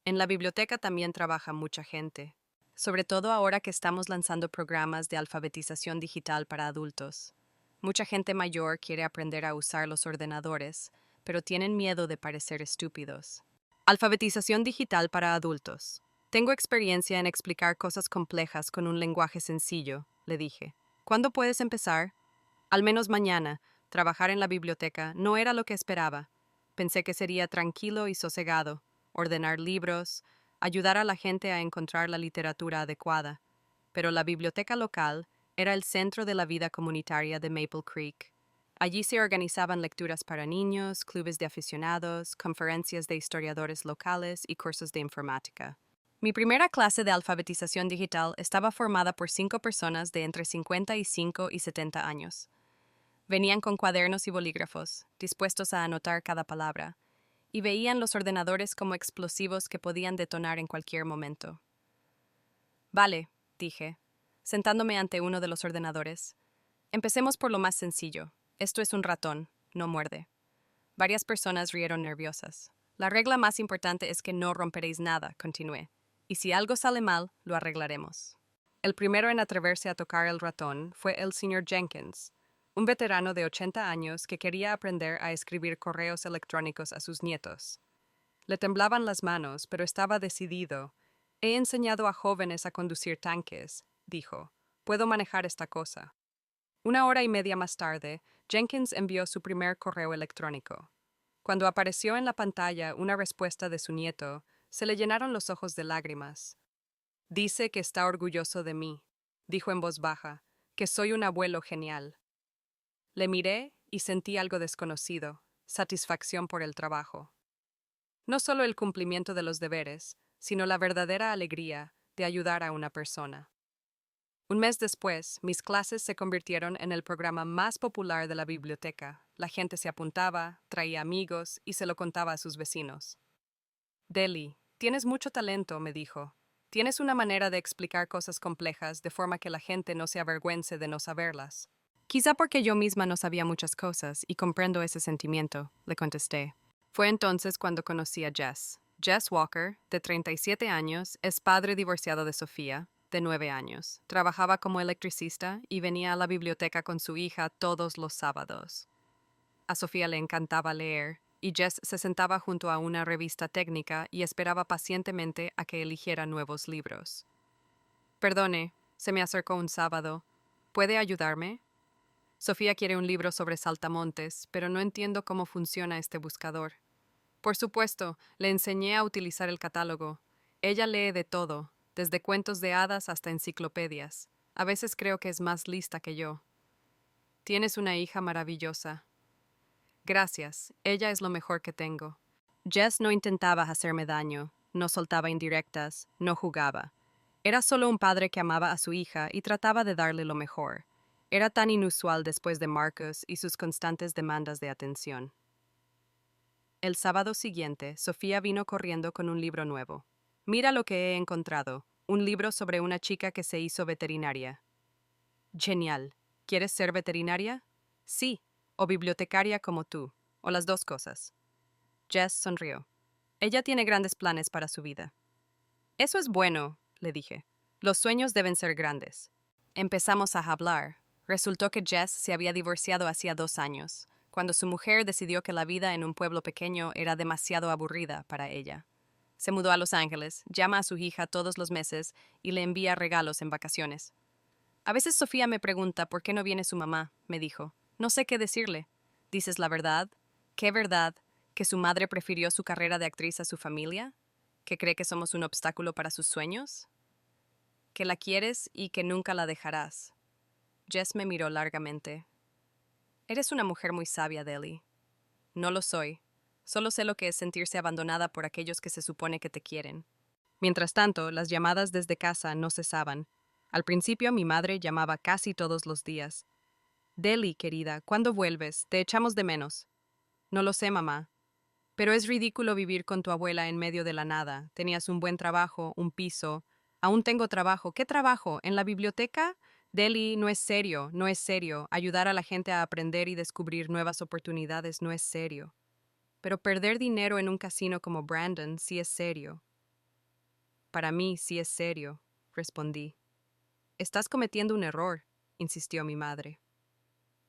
En la biblioteca también trabaja mucha gente, sobre todo ahora que estamos lanzando programas de alfabetización digital para adultos. Mucha gente mayor quiere aprender a usar los ordenadores, pero tienen miedo de parecer estúpidos. Alfabetización digital para adultos. Tengo experiencia en explicar cosas complejas con un lenguaje sencillo, le dije. ¿Cuándo puedes empezar? Al menos mañana. Trabajar en la biblioteca no era lo que esperaba. Pensé que sería tranquilo y sosegado, ordenar libros, ayudar a la gente a encontrar la literatura adecuada. Pero la biblioteca local era el centro de la vida comunitaria de Maple Creek. Allí se organizaban lecturas para niños, clubes de aficionados, conferencias de historiadores locales y cursos de informática. Mi primera clase de alfabetización digital estaba formada por 5 personas de entre 55 y 70 años. Venían con cuadernos y bolígrafos, dispuestos a anotar cada palabra, y veían los ordenadores como explosivos que podían detonar en cualquier momento. Vale, dije, sentándome ante uno de los ordenadores. Empecemos por lo más sencillo. Esto es un ratón, no muerde. Varias personas rieron nerviosas. La regla más importante es que no romperéis nada, continué. Y si algo sale mal, lo arreglaremos. El primero en atreverse a tocar el ratón fue el señor Jenkins, un veterano de 80 años que quería aprender a escribir correos electrónicos a sus nietos. Le temblaban las manos, pero estaba decidido. He enseñado a jóvenes a conducir tanques, dijo. Puedo manejar esta cosa. 1 hora y media más tarde, Jenkins envió su primer correo electrónico. Cuando apareció en la pantalla una respuesta de su nieto, se le llenaron los ojos de lágrimas. Dice que está orgulloso de mí, dijo en voz baja, que soy un abuelo genial. Le miré y sentí algo desconocido, satisfacción por el trabajo. No solo el cumplimiento de los deberes, sino la verdadera alegría de ayudar a una persona. Un mes después, mis clases se convirtieron en el programa más popular de la biblioteca. La gente se apuntaba, traía amigos y se lo contaba a sus vecinos. Deli, tienes mucho talento, me dijo. Tienes una manera de explicar cosas complejas de forma que la gente no se avergüence de no saberlas. Quizá porque yo misma no sabía muchas cosas y comprendo ese sentimiento, le contesté. Fue entonces cuando conocí a Jess. Jess Walker, de 37 años, es padre divorciado de Sofía, de 9 años. Trabajaba como electricista y venía a la biblioteca con su hija todos los sábados. A Sofía le encantaba leer, y Jess se sentaba junto a una revista técnica y esperaba pacientemente a que eligiera nuevos libros. Perdone, se me acercó un sábado. ¿Puede ayudarme? Sofía quiere un libro sobre saltamontes, pero no entiendo cómo funciona este buscador. Por supuesto, le enseñé a utilizar el catálogo. Ella lee de todo, desde cuentos de hadas hasta enciclopedias. A veces creo que es más lista que yo. Tienes una hija maravillosa. Gracias, ella es lo mejor que tengo. Jess no intentaba hacerme daño, no soltaba indirectas, no jugaba. Era solo un padre que amaba a su hija y trataba de darle lo mejor. Era tan inusual después de Marcus y sus constantes demandas de atención. El sábado siguiente, Sofía vino corriendo con un libro nuevo. Mira lo que he encontrado, un libro sobre una chica que se hizo veterinaria. Genial. ¿Quieres ser veterinaria? Sí, o bibliotecaria como tú, o las dos cosas. Jess sonrió. Ella tiene grandes planes para su vida. Eso es bueno, le dije. Los sueños deben ser grandes. Empezamos a hablar. Resultó que Jess se había divorciado hacía 2 años. cuando su mujer decidió que la vida en un pueblo pequeño era demasiado aburrida para ella. Se mudó a Los Ángeles, llama a su hija todos los meses y le envía regalos en vacaciones. A veces Sofía me pregunta por qué no viene su mamá, me dijo. No sé qué decirle. ¿Dices la verdad? ¿Qué verdad? ¿Que su madre prefirió su carrera de actriz a su familia? ¿Que cree que somos un obstáculo para sus sueños? ¿Que la quieres y que nunca la dejarás? Jess me miró largamente. Eres una mujer muy sabia, Deli. No lo soy. Solo sé lo que es sentirse abandonada por aquellos que se supone que te quieren. Mientras tanto, las llamadas desde casa no cesaban. Al principio mi madre llamaba casi todos los días. Deli, querida, ¿cuándo vuelves? Te echamos de menos. No lo sé, mamá. Pero es ridículo vivir con tu abuela en medio de la nada. Tenías un buen trabajo, un piso. Aún tengo trabajo. ¿Qué trabajo? ¿En la biblioteca? Deli, no es serio, no es serio. Ayudar a la gente a aprender y descubrir nuevas oportunidades no es serio. Pero perder dinero en un casino como Brandon sí es serio. Para mí sí es serio, respondí. Estás cometiendo un error, insistió mi madre.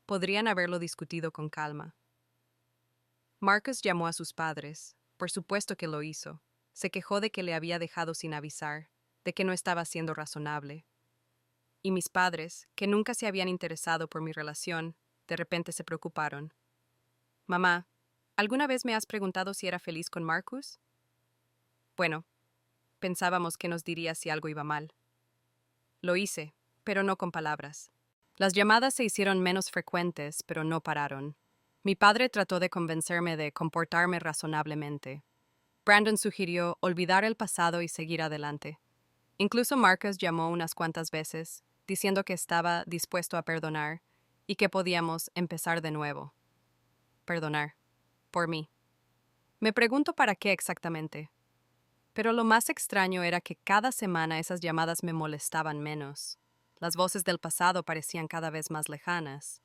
Podrían haberlo discutido con calma. Marcus llamó a sus padres. Por supuesto que lo hizo. Se quejó de que le había dejado sin avisar, de que no estaba siendo razonable. Y mis padres, que nunca se habían interesado por mi relación, de repente se preocuparon. Mamá, ¿alguna vez me has preguntado si era feliz con Marcus? Bueno, pensábamos que nos diría si algo iba mal. Lo hice, pero no con palabras. Las llamadas se hicieron menos frecuentes, pero no pararon. Mi padre trató de convencerme de comportarme razonablemente. Brandon sugirió olvidar el pasado y seguir adelante. Incluso Marcus llamó unas cuantas veces, diciendo que estaba dispuesto a perdonar y que podíamos empezar de nuevo. Perdonar. Por mí. Me pregunto para qué exactamente. Pero lo más extraño era que cada semana esas llamadas me molestaban menos. Las voces del pasado parecían cada vez más lejanas.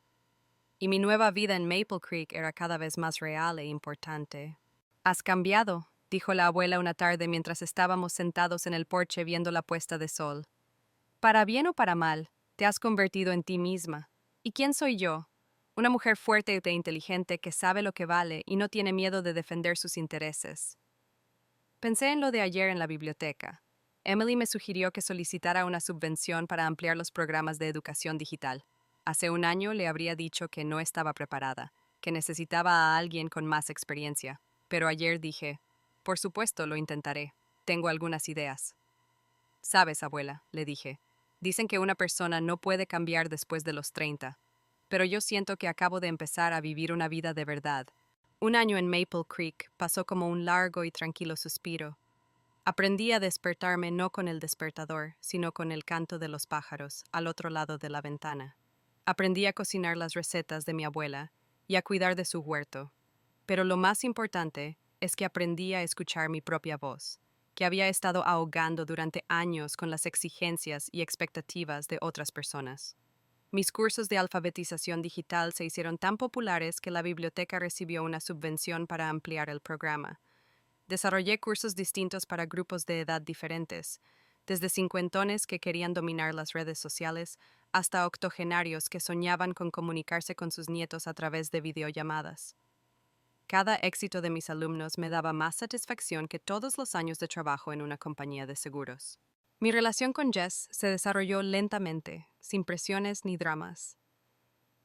Y mi nueva vida en Maple Creek era cada vez más real e importante. Has cambiado, dijo la abuela una tarde mientras estábamos sentados en el porche viendo la puesta de sol. Para bien o para mal, te has convertido en ti misma. ¿Y quién soy yo? Una mujer fuerte e inteligente que sabe lo que vale y no tiene miedo de defender sus intereses. Pensé en lo de ayer en la biblioteca. Emily me sugirió que solicitara una subvención para ampliar los programas de educación digital. Hace un año le habría dicho que no estaba preparada, que necesitaba a alguien con más experiencia. Pero ayer dije, por supuesto lo intentaré. Tengo algunas ideas. Sabes, abuela, le dije, dicen que una persona no puede cambiar después de los 30, pero yo siento que acabo de empezar a vivir una vida de verdad. Un año en Maple Creek pasó como un largo y tranquilo suspiro. Aprendí a despertarme no con el despertador, sino con el canto de los pájaros al otro lado de la ventana. Aprendí a cocinar las recetas de mi abuela y a cuidar de su huerto. Pero lo más importante es que aprendí a escuchar mi propia voz, que había estado ahogando durante años con las exigencias y expectativas de otras personas. Mis cursos de alfabetización digital se hicieron tan populares que la biblioteca recibió una subvención para ampliar el programa. Desarrollé cursos distintos para grupos de edad diferentes, desde cincuentones que querían dominar las redes sociales hasta octogenarios que soñaban con comunicarse con sus nietos a través de videollamadas. Cada éxito de mis alumnos me daba más satisfacción que todos los años de trabajo en una compañía de seguros. Mi relación con Jess se desarrolló lentamente, sin presiones ni dramas.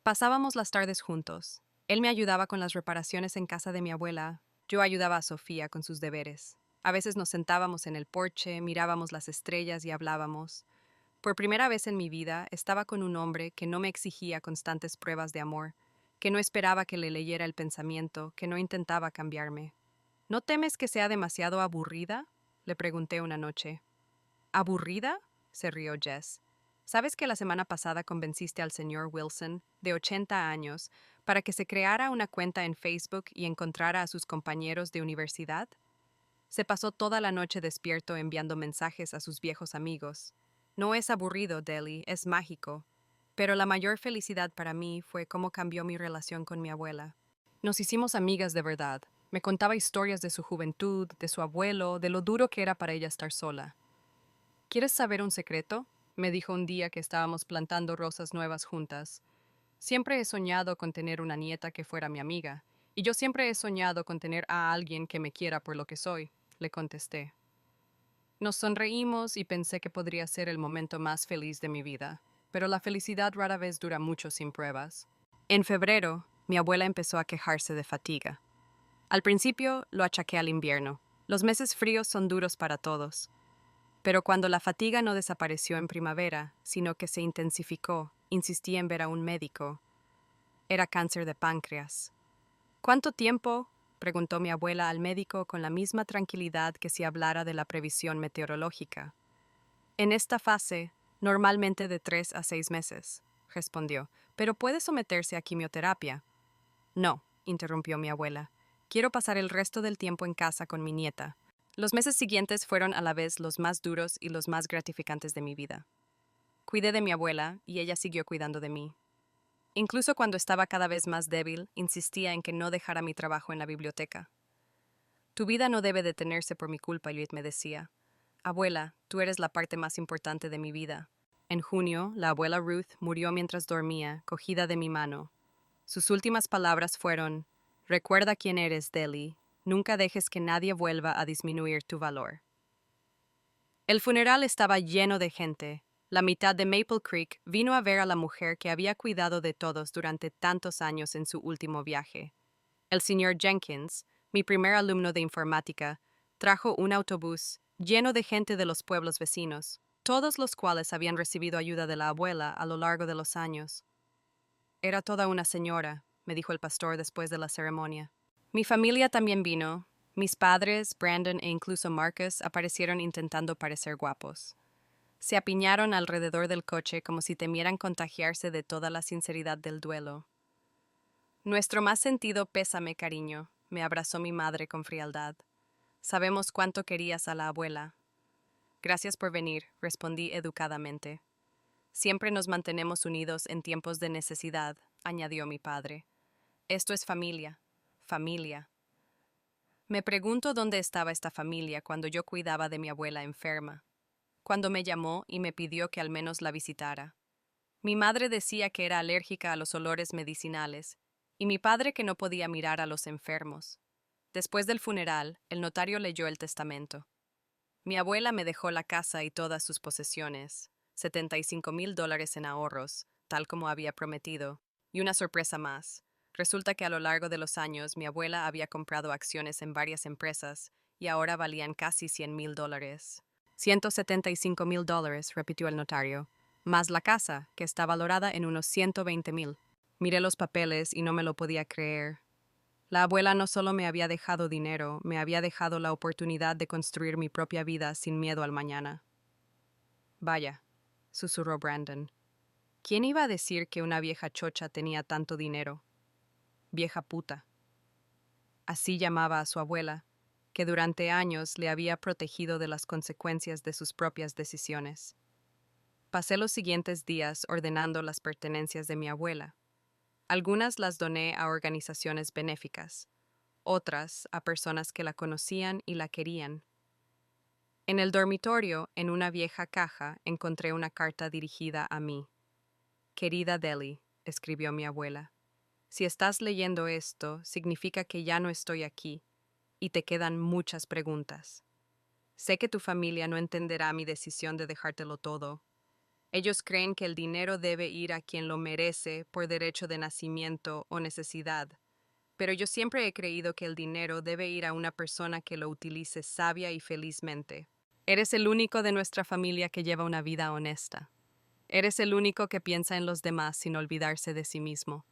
Pasábamos las tardes juntos. Él me ayudaba con las reparaciones en casa de mi abuela. Yo ayudaba a Sofía con sus deberes. A veces nos sentábamos en el porche, mirábamos las estrellas y hablábamos. Por primera vez en mi vida estaba con un hombre que no me exigía constantes pruebas de amor, que no esperaba que le leyera el pensamiento, que no intentaba cambiarme. ¿No temes que sea demasiado aburrida?, le pregunté una noche. ¿Aburrida?, se rió Jess. ¿Sabes que la semana pasada convenciste al señor Wilson, de 80 años, para que se creara una cuenta en Facebook y encontrara a sus compañeros de universidad? Se pasó toda la noche despierto enviando mensajes a sus viejos amigos. No es aburrido, Deli, es mágico. Pero la mayor felicidad para mí fue cómo cambió mi relación con mi abuela. Nos hicimos amigas de verdad. Me contaba historias de su juventud, de su abuelo, de lo duro que era para ella estar sola. ¿Quieres saber un secreto?, me dijo un día que estábamos plantando rosas nuevas juntas. Siempre he soñado con tener una nieta que fuera mi amiga, y yo siempre he soñado con tener a alguien que me quiera por lo que soy, le contesté. Nos sonreímos y pensé que podría ser el momento más feliz de mi vida, pero la felicidad rara vez dura mucho sin pruebas. En febrero, mi abuela empezó a quejarse de fatiga. Al principio lo achaqué al invierno. Los meses fríos son duros para todos. Pero cuando la fatiga no desapareció en primavera, sino que se intensificó, insistí en ver a un médico. Era cáncer de páncreas. ¿Cuánto tiempo? Preguntó mi abuela al médico con la misma tranquilidad que si hablara de la previsión meteorológica. En esta fase, normalmente de 3 a 6 meses, respondió, pero puede someterse a quimioterapia. No, interrumpió mi abuela. Quiero pasar el resto del tiempo en casa con mi nieta. Los meses siguientes fueron a la vez los más duros y los más gratificantes de mi vida. Cuidé de mi abuela y ella siguió cuidando de mí. Incluso cuando estaba cada vez más débil, insistía en que no dejara mi trabajo en la biblioteca. Tu vida no debe detenerse por mi culpa, Elliot me decía. Abuela, tú eres la parte más importante de mi vida. En junio, la abuela Ruth murió mientras dormía, cogida de mi mano. Sus últimas palabras fueron: recuerda quién eres, Deli. Nunca dejes que nadie vuelva a disminuir tu valor. El funeral estaba lleno de gente. La mitad de Maple Creek vino a ver a la mujer que había cuidado de todos durante tantos años en su último viaje. El señor Jenkins, mi primer alumno de informática, trajo un autobús lleno de gente de los pueblos vecinos, todos los cuales habían recibido ayuda de la abuela a lo largo de los años. Era toda una señora, me dijo el pastor después de la ceremonia. Mi familia también vino. Mis padres, Brandon e incluso Marcus aparecieron intentando parecer guapos. Se apiñaron alrededor del coche como si temieran contagiarse de toda la sinceridad del duelo. Nuestro más sentido pésame, cariño, me abrazó mi madre con frialdad. Sabemos cuánto querías a la abuela. Gracias por venir, respondí educadamente. Siempre nos mantenemos unidos en tiempos de necesidad, añadió mi padre. Esto es familia, familia. Me pregunto dónde estaba esta familia cuando yo cuidaba de mi abuela enferma, cuando me llamó y me pidió que al menos la visitara. Mi madre decía que era alérgica a los olores medicinales, y mi padre que no podía mirar a los enfermos. Después del funeral, el notario leyó el testamento. Mi abuela me dejó la casa y todas sus posesiones, $75,000 en ahorros, tal como había prometido, y una sorpresa más. Resulta que a lo largo de los años mi abuela había comprado acciones en varias empresas y ahora valían casi $100,000. $175,000, repitió el notario, más la casa, que está valorada en unos 120,000. Miré los papeles y no me lo podía creer. La abuela no solo me había dejado dinero, me había dejado la oportunidad de construir mi propia vida sin miedo al mañana. Vaya, susurró Brandon. ¿Quién iba a decir que una vieja chocha tenía tanto dinero? Vieja puta. Así llamaba a su abuela, que durante años le había protegido de las consecuencias de sus propias decisiones. Pasé los siguientes días ordenando las pertenencias de mi abuela. Algunas las doné a organizaciones benéficas, otras a personas que la conocían y la querían. En el dormitorio, en una vieja caja, encontré una carta dirigida a mí. Querida Deli, escribió mi abuela, si estás leyendo esto, significa que ya no estoy aquí, y te quedan muchas preguntas. Sé que tu familia no entenderá mi decisión de dejártelo todo. Ellos creen que el dinero debe ir a quien lo merece por derecho de nacimiento o necesidad, pero yo siempre he creído que el dinero debe ir a una persona que lo utilice sabia y felizmente. Eres el único de nuestra familia que lleva una vida honesta. Eres el único que piensa en los demás sin olvidarse de sí mismo.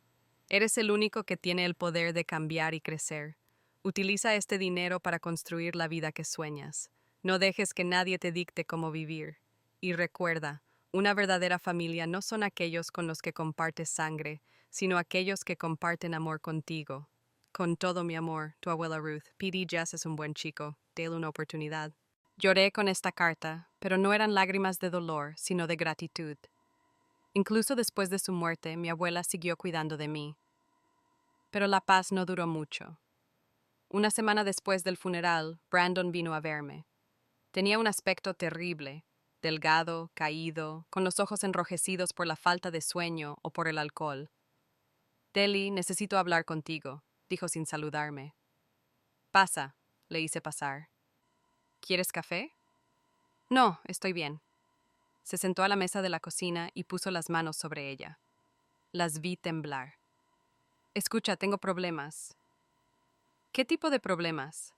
Eres el único que tiene el poder de cambiar y crecer. Utiliza este dinero para construir la vida que sueñas. No dejes que nadie te dicte cómo vivir. Y recuerda, una verdadera familia no son aquellos con los que compartes sangre, sino aquellos que comparten amor contigo. Con todo mi amor, tu abuela Ruth. P.D. Jess es un buen chico. Dale una oportunidad. Lloré con esta carta, pero no eran lágrimas de dolor, sino de gratitud. Incluso después de su muerte, mi abuela siguió cuidando de mí. Pero la paz no duró mucho. Una semana después del funeral, Brandon vino a verme. Tenía un aspecto terrible, delgado, caído, con los ojos enrojecidos por la falta de sueño o por el alcohol. Deli, necesito hablar contigo, dijo sin saludarme. Pasa, le hice pasar. ¿Quieres café? No, estoy bien. Se sentó a la mesa de la cocina y puso las manos sobre ella. Las vi temblar. Escucha, tengo problemas. ¿Qué tipo de problemas?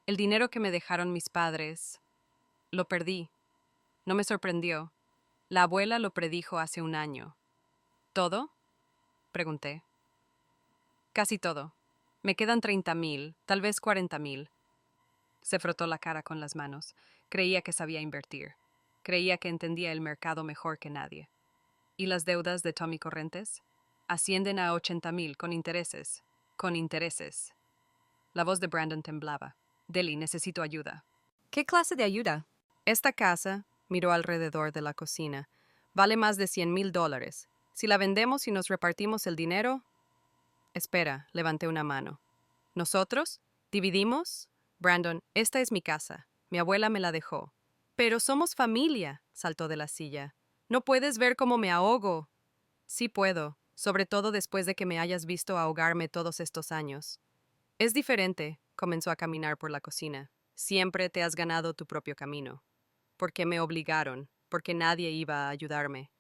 El dinero que me dejaron mis padres. Lo perdí. No me sorprendió. La abuela lo predijo hace un año. ¿Todo? Pregunté. Casi todo. Me quedan 30,000, tal vez 40,000. Se frotó la cara con las manos. Creía que sabía invertir. Creía que entendía el mercado mejor que nadie. ¿Y las deudas de Tommy Correntes? Ascienden a 80,000 con intereses. Con intereses. La voz de Brandon temblaba. Deli, necesito ayuda. ¿Qué clase de ayuda? Esta casa, miró alrededor de la cocina, vale más de $100,000. Si la vendemos y nos repartimos el dinero... Espera, levanté una mano. ¿Nosotros? ¿Dividimos? Brandon, esta es mi casa. Mi abuela me la dejó. Pero somos familia, saltó de la silla. No puedes ver cómo me ahogo. Sí puedo, sobre todo después de que me hayas visto ahogarme todos estos años. Es diferente, comenzó a caminar por la cocina. Siempre te has ganado tu propio camino. Porque me obligaron, porque nadie iba a ayudarme.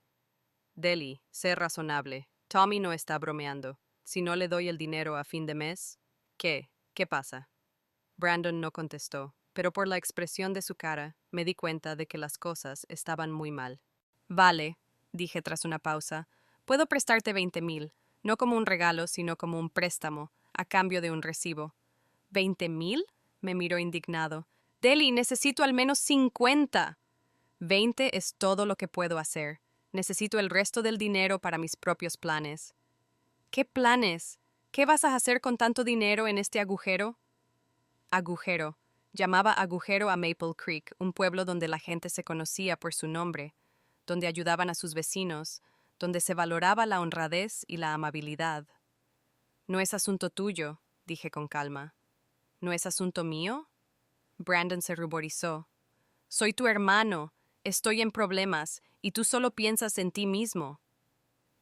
Deli, sé razonable. Tommy no está bromeando. Si no le doy el dinero a fin de mes, ¿qué? ¿Qué pasa? Brandon no contestó, pero por la expresión de su cara me di cuenta de que las cosas estaban muy mal. Vale, dije tras una pausa, puedo prestarte 20,000, no como un regalo, sino como un préstamo, a cambio de un recibo. ¿20,000? Me miró indignado. Deli, necesito al menos 50. 20 es todo lo que puedo hacer. Necesito el resto del dinero para mis propios planes. ¿Qué planes? ¿Qué vas a hacer con tanto dinero en este agujero? Agujero. Llamaba agujero a Maple Creek, un pueblo donde la gente se conocía por su nombre, donde ayudaban a sus vecinos, donde se valoraba la honradez y la amabilidad. No es asunto tuyo, dije con calma. ¿No es asunto mío? Brandon se ruborizó. Soy tu hermano, estoy en problemas, y tú solo piensas en ti mismo.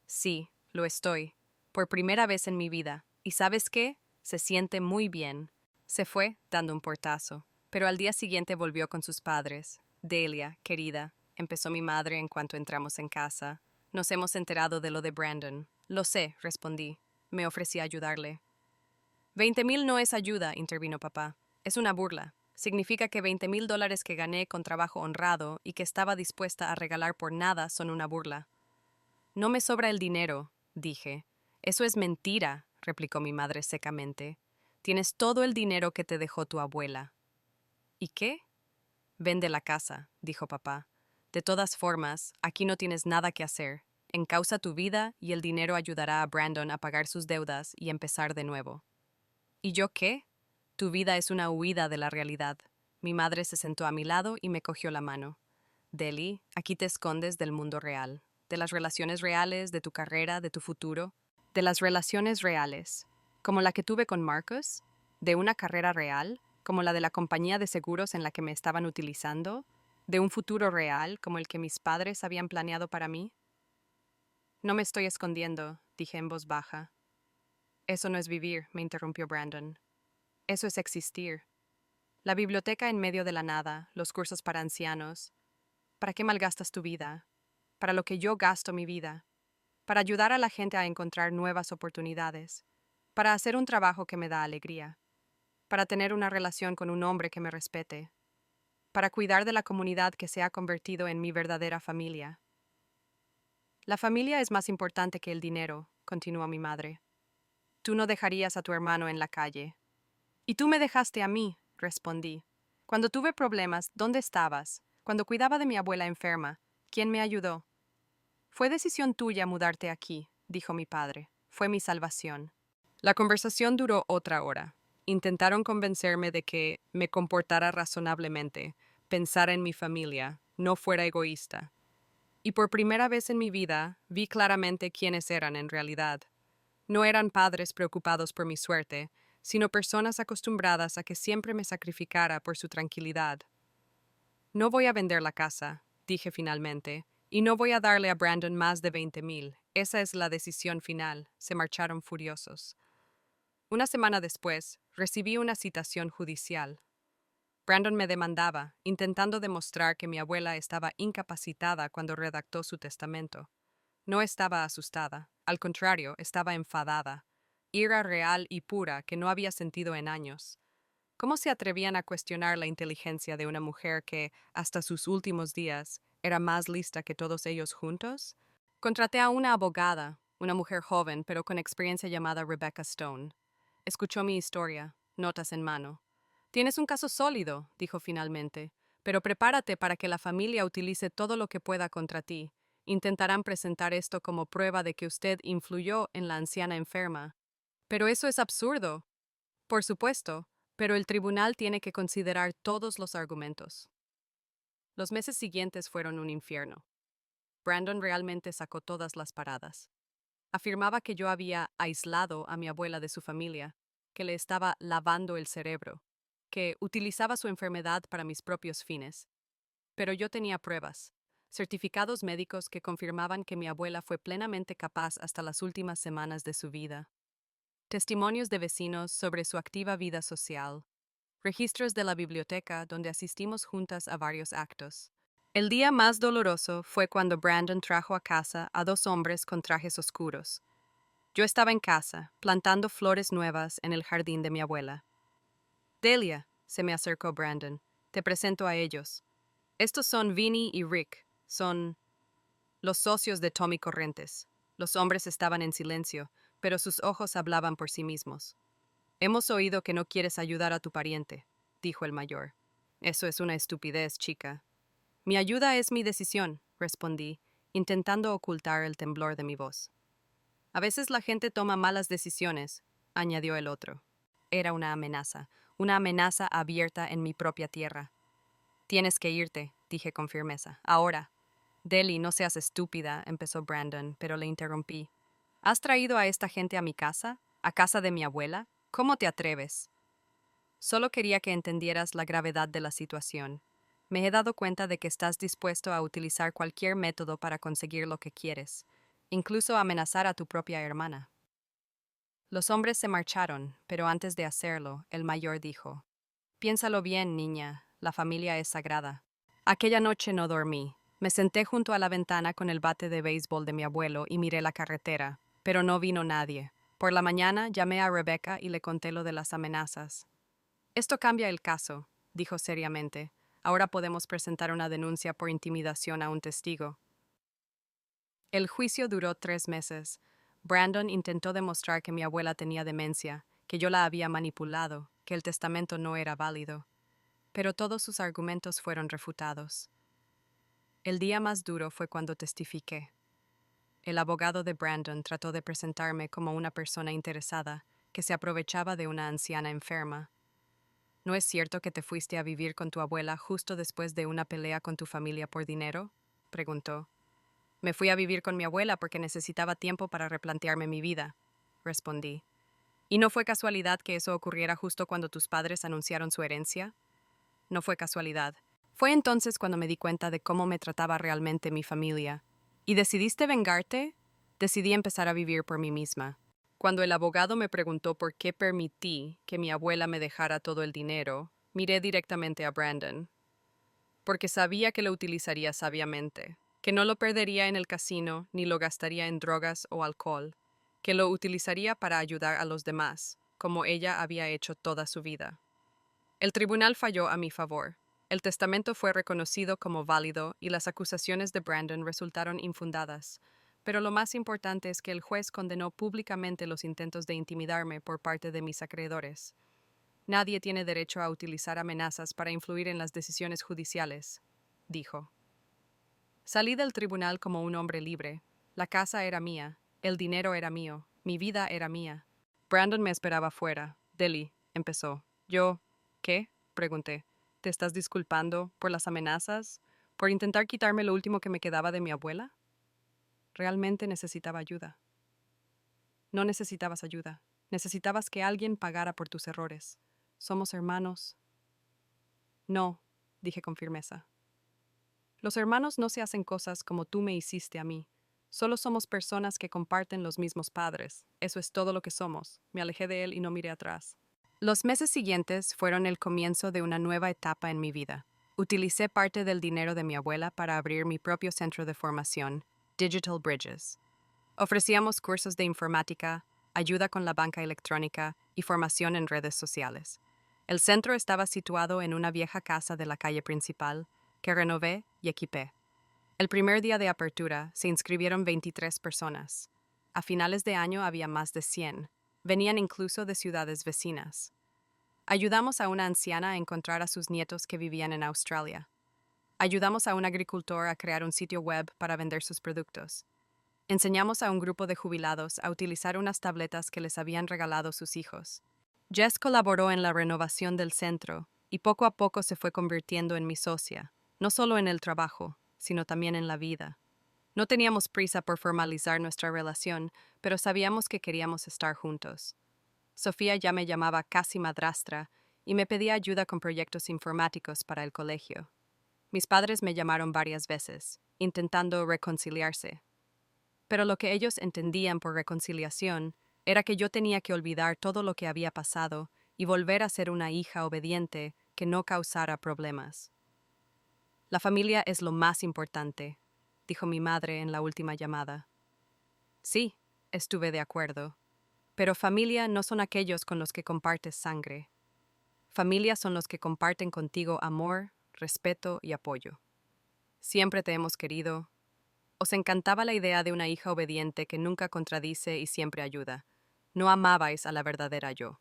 Sí, lo estoy, por primera vez en mi vida. ¿Y sabes qué? Se siente muy bien. Se fue, dando un portazo, pero al día siguiente volvió con sus padres. Delia, querida, empezó mi madre en cuanto entramos en casa. Nos hemos enterado de lo de Brandon. Lo sé, respondí. Me ofrecí a ayudarle. 20,000 no es ayuda, intervino papá. Es una burla. Significa que $20,000 que gané con trabajo honrado y que estaba dispuesta a regalar por nada son una burla. No me sobra el dinero, dije. Eso es mentira, replicó mi madre secamente. Tienes todo el dinero que te dejó tu abuela. ¿Y qué? Vende la casa, dijo papá. De todas formas, aquí no tienes nada que hacer. Encausa tu vida y el dinero ayudará a Brandon a pagar sus deudas y empezar de nuevo. ¿Y yo qué? Tu vida es una huida de la realidad. Mi madre se sentó a mi lado y me cogió la mano. Deli, aquí te escondes del mundo real, de las relaciones reales, de tu carrera, de tu futuro, de las relaciones reales, como la que tuve con Marcus, de una carrera real, como la de la compañía de seguros en la que me estaban utilizando, de un futuro real, como el que mis padres habían planeado para mí. No me estoy escondiendo, dije en voz baja. Eso no es vivir, me interrumpió Brandon. Eso es existir. La biblioteca en medio de la nada, los cursos para ancianos. ¿Para qué malgastas tu vida? Para lo que yo gasto mi vida. Para ayudar a la gente a encontrar nuevas oportunidades. Para hacer un trabajo que me da alegría. Para tener una relación con un hombre que me respete. Para cuidar de la comunidad que se ha convertido en mi verdadera familia. La familia es más importante que el dinero, continuó mi madre. Tú no dejarías a tu hermano en la calle. Y tú me dejaste a mí, respondí. Cuando tuve problemas, ¿dónde estabas? Cuando cuidaba de mi abuela enferma, ¿quién me ayudó? Fue decisión tuya mudarte aquí, dijo mi padre. Fue mi salvación. La conversación duró otra hora. Intentaron convencerme de que me comportara razonablemente, pensara en mi familia, no fuera egoísta. Y por primera vez en mi vida vi claramente quiénes eran en realidad. No eran padres preocupados por mi suerte, sino personas acostumbradas a que siempre me sacrificara por su tranquilidad. No voy a vender la casa, dije finalmente, y no voy a darle a Brandon más de 20,000. Esa es la decisión final. Se marcharon furiosos. Una semana después, recibí una citación judicial. Brandon me demandaba, intentando demostrar que mi abuela estaba incapacitada cuando redactó su testamento. No estaba asustada, al contrario, estaba enfadada. Ira real y pura que no había sentido en años. ¿Cómo se atrevían a cuestionar la inteligencia de una mujer que, hasta sus últimos días, era más lista que todos ellos juntos? Contraté a una abogada, una mujer joven pero con experiencia llamada Rebecca Stone. Escuchó mi historia, notas en mano. Tienes un caso sólido, dijo finalmente, pero prepárate para que la familia utilice todo lo que pueda contra ti. Intentarán presentar esto como prueba de que usted influyó en la anciana enferma. Pero eso es absurdo. Por supuesto, pero el tribunal tiene que considerar todos los argumentos. Los meses siguientes fueron un infierno. Brandon realmente sacó todas las paradas. Afirmaba que yo había aislado a mi abuela de su familia, que le estaba lavando el cerebro, que utilizaba su enfermedad para mis propios fines. Pero yo tenía pruebas, certificados médicos que confirmaban que mi abuela fue plenamente capaz hasta las últimas semanas de su vida. Testimonios de vecinos sobre su activa vida social. Registros de la biblioteca donde asistimos juntas a varios actos. El día más doloroso fue cuando Brandon trajo a casa a dos hombres con trajes oscuros. Yo estaba en casa, plantando flores nuevas en el jardín de mi abuela. Delia, se me acercó Brandon, te presento a ellos. Estos son Vinny y Rick, son los socios de Tommy Correntes. Los hombres estaban en silencio, pero sus ojos hablaban por sí mismos. Hemos oído que no quieres ayudar a tu pariente, dijo el mayor. Eso es una estupidez, chica. Mi ayuda es mi decisión, respondí, intentando ocultar el temblor de mi voz. A veces la gente toma malas decisiones, añadió el otro. Era una amenaza abierta en mi propia tierra. Tienes que irte, dije con firmeza. Ahora. Deli, no seas estúpida, empezó Brandon, pero le interrumpí. ¿Has traído a esta gente a mi casa? ¿A casa de mi abuela? ¿Cómo te atreves? Solo quería que entendieras la gravedad de la situación. Me he dado cuenta de que estás dispuesto a utilizar cualquier método para conseguir lo que quieres, incluso amenazar a tu propia hermana. Los hombres se marcharon, pero antes de hacerlo, el mayor dijo, piénsalo bien, niña, la familia es sagrada. Aquella noche no dormí. Me senté junto a la ventana con el bate de béisbol de mi abuelo y miré la carretera, pero no vino nadie. Por la mañana llamé a Rebecca y le conté lo de las amenazas. Esto cambia el caso, dijo seriamente. Ahora podemos presentar una denuncia por intimidación a un testigo. El juicio duró 3 meses. Brandon intentó demostrar que mi abuela tenía demencia, que yo la había manipulado, que el testamento no era válido. Pero todos sus argumentos fueron refutados. El día más duro fue cuando testifiqué. El abogado de Brandon trató de presentarme como una persona interesada que se aprovechaba de una anciana enferma. ¿No es cierto que te fuiste a vivir con tu abuela justo después de una pelea con tu familia por dinero? Preguntó. Me fui a vivir con mi abuela porque necesitaba tiempo para replantearme mi vida, respondí. ¿Y no fue casualidad que eso ocurriera justo cuando tus padres anunciaron su herencia? No fue casualidad. Fue entonces cuando me di cuenta de cómo me trataba realmente mi familia. ¿Y decidiste vengarte? Decidí empezar a vivir por mí misma. Cuando el abogado me preguntó por qué permití que mi abuela me dejara todo el dinero, miré directamente a Brandon. Porque sabía que lo utilizaría sabiamente, que no lo perdería en el casino ni lo gastaría en drogas o alcohol, que lo utilizaría para ayudar a los demás, como ella había hecho toda su vida. El tribunal falló a mi favor. El testamento fue reconocido como válido y las acusaciones de Brandon resultaron infundadas. Pero lo más importante es que el juez condenó públicamente los intentos de intimidarme por parte de mis acreedores. Nadie tiene derecho a utilizar amenazas para influir en las decisiones judiciales, dijo. Salí del tribunal como un hombre libre. La casa era mía, el dinero era mío, mi vida era mía. Brandon me esperaba fuera. Deli, empezó. ¿Qué? Pregunté. ¿Te estás disculpando por las amenazas? ¿Por intentar quitarme lo último que me quedaba de mi abuela? Realmente necesitaba ayuda. No necesitabas ayuda. Necesitabas que alguien pagara por tus errores. Somos hermanos. No, dije con firmeza. Los hermanos no se hacen cosas como tú me hiciste a mí. Solo somos personas que comparten los mismos padres. Eso es todo lo que somos. Me alejé de él y no miré atrás. Los meses siguientes fueron el comienzo de una nueva etapa en mi vida. Utilicé parte del dinero de mi abuela para abrir mi propio centro de formación, Digital Bridges. Ofrecíamos cursos de informática, ayuda con la banca electrónica y formación en redes sociales. El centro estaba situado en una vieja casa de la calle principal, que renové y equipé. El primer día de apertura se inscribieron 23 personas. A finales de año había más de 100. Venían incluso de ciudades vecinas. Ayudamos a una anciana a encontrar a sus nietos que vivían en Australia. Ayudamos a un agricultor a crear un sitio web para vender sus productos. Enseñamos a un grupo de jubilados a utilizar unas tabletas que les habían regalado sus hijos. Jess colaboró en la renovación del centro y poco a poco se fue convirtiendo en mi socia, no solo en el trabajo, sino también en la vida. No teníamos prisa por formalizar nuestra relación, pero sabíamos que queríamos estar juntos. Sofía ya me llamaba casi madrastra y me pedía ayuda con proyectos informáticos para el colegio. Mis padres me llamaron varias veces, intentando reconciliarse. Pero lo que ellos entendían por reconciliación era que yo tenía que olvidar todo lo que había pasado y volver a ser una hija obediente que no causara problemas. La familia es lo más importante, dijo mi madre en la última llamada. Sí, estuve de acuerdo. Pero familia no son aquellos con los que compartes sangre. Familia son los que comparten contigo amor, respeto y apoyo. Siempre te hemos querido. Os encantaba la idea de una hija obediente que nunca contradice y siempre ayuda. No amabais a la verdadera yo.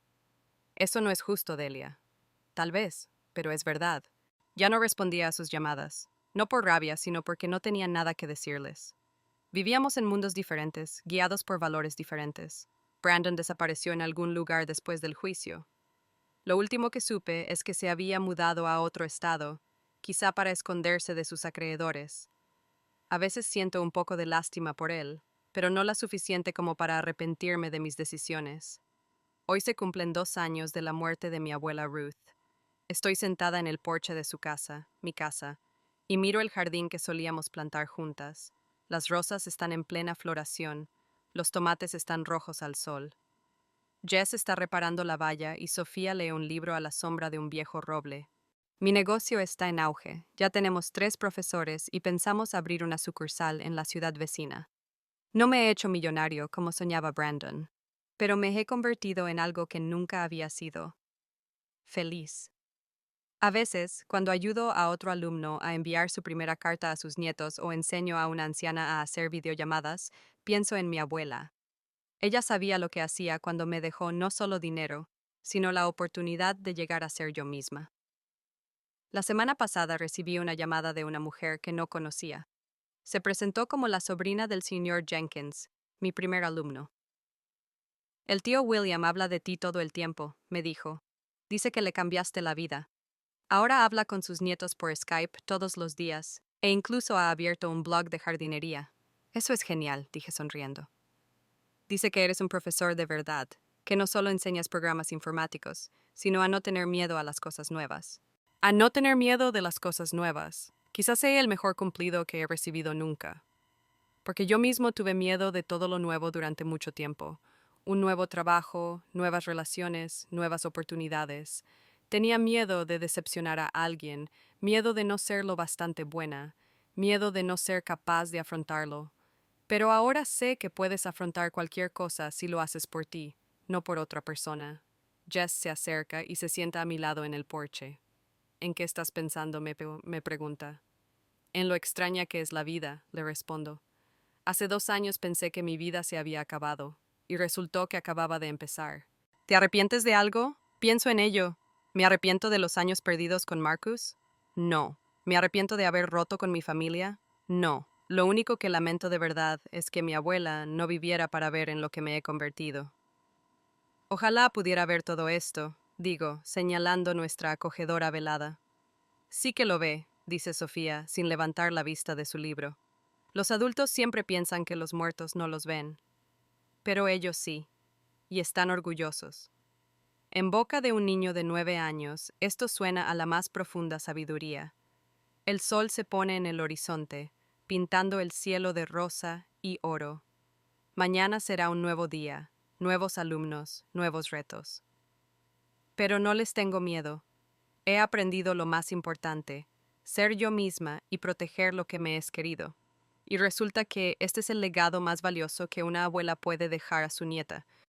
Eso no es justo, Delia. Tal vez, pero es verdad. Ya no respondía a sus llamadas, no por rabia, sino porque no tenía nada que decirles. Vivíamos en mundos diferentes, guiados por valores diferentes. Brandon desapareció en algún lugar después del juicio. Lo último que supe es que se había mudado a otro estado, quizá para esconderse de sus acreedores. A veces siento un poco de lástima por él, pero no la suficiente como para arrepentirme de mis decisiones. Hoy se cumplen 2 años de la muerte de mi abuela Ruth. Estoy sentada en el porche de su casa, mi casa, y miro el jardín que solíamos plantar juntas. Las rosas están en plena floración, los tomates están rojos al sol. Jess está reparando la valla y Sofía lee un libro a la sombra de un viejo roble. Mi negocio está en auge. Ya tenemos 3 profesores y pensamos abrir una sucursal en la ciudad vecina. No me he hecho millonario como soñaba Brandon, pero me he convertido en algo que nunca había sido: feliz. A veces, cuando ayudo a otro alumno a enviar su primera carta a sus nietos o enseño a una anciana a hacer videollamadas, pienso en mi abuela. Ella sabía lo que hacía cuando me dejó no solo dinero, sino la oportunidad de llegar a ser yo misma. La semana pasada recibí una llamada de una mujer que no conocía. Se presentó como la sobrina del señor Jenkins, mi primer alumno. El tío William habla de ti todo el tiempo, me dijo. Dice que le cambiaste la vida. Ahora habla con sus nietos por Skype todos los días, e incluso ha abierto un blog de jardinería. Eso es genial, dije sonriendo. Dice que eres un profesor de verdad, que no solo enseñas programas informáticos, sino a no tener miedo a las cosas nuevas. A no tener miedo de las cosas nuevas. Quizás sea el mejor cumplido que he recibido nunca. Porque yo mismo tuve miedo de todo lo nuevo durante mucho tiempo. Un nuevo trabajo, nuevas relaciones, nuevas oportunidades. Tenía miedo de decepcionar a alguien, miedo de no ser lo bastante buena, miedo de no ser capaz de afrontarlo. Pero ahora sé que puedes afrontar cualquier cosa si lo haces por ti, no por otra persona. Jess se acerca y se sienta a mi lado en el porche. ¿En qué estás pensando?, me pregunta. En lo extraña que es la vida, le respondo. Hace 2 años pensé que mi vida se había acabado, y resultó que acababa de empezar. ¿Te arrepientes de algo? Pienso en ello. ¿Me arrepiento de los años perdidos con Marcus? No. ¿Me arrepiento de haber roto con mi familia? No. Lo único que lamento de verdad es que mi abuela no viviera para ver en lo que me he convertido. Ojalá pudiera ver todo esto, digo, señalando nuestra acogedora velada. Sí que lo ve, dice Sofía, sin levantar la vista de su libro. Los adultos siempre piensan que los muertos no los ven. Pero ellos sí, y están orgullosos. En boca de un niño de 9 años, esto suena a la más profunda sabiduría. El sol se pone en el horizonte, pintando el cielo de rosa y oro. Mañana será un nuevo día, nuevos alumnos, nuevos retos. Pero no les tengo miedo. He aprendido lo más importante, ser yo misma y proteger lo que me es querido. Y resulta que este es el legado más valioso que una abuela puede dejar a su nieta,